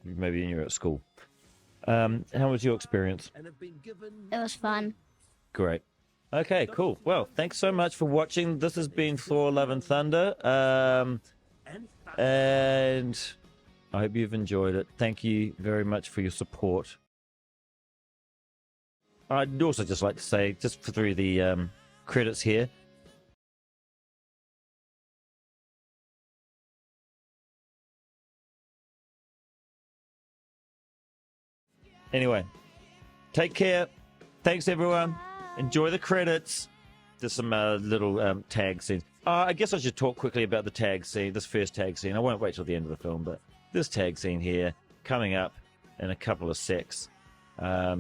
maybe when you were at school. How was your experience? It was fun. Great. Okay, cool. Well, thanks so much for watching. This has been Thor: Love and Thunder. And I hope you've enjoyed it. Thank you very much for your support. I'd also just like to say, just through the credits here, anyway, take care. Thanks, everyone. Enjoy the credits. There's some little tag scenes. I guess I should talk quickly about the tag scene, this first tag scene. I won't wait till the end of the film, but this tag scene here, coming up in a couple of secs. Do I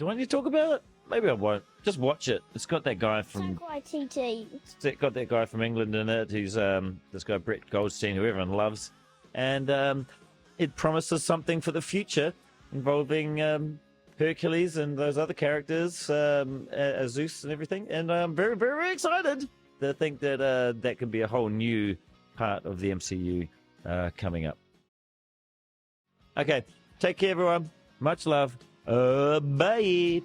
need to talk about it? Maybe I won't. Just watch it. It's got that guy from... Waititi. It's got that guy from England in it, who's this guy Brett Goldstein, who everyone loves. And it promises something for the future involving... Hercules and those other characters, Zeus and everything, and I'm very, very excited to think that that could be a whole new part of the MCU coming up. Okay, take care, everyone. Much love. Bye.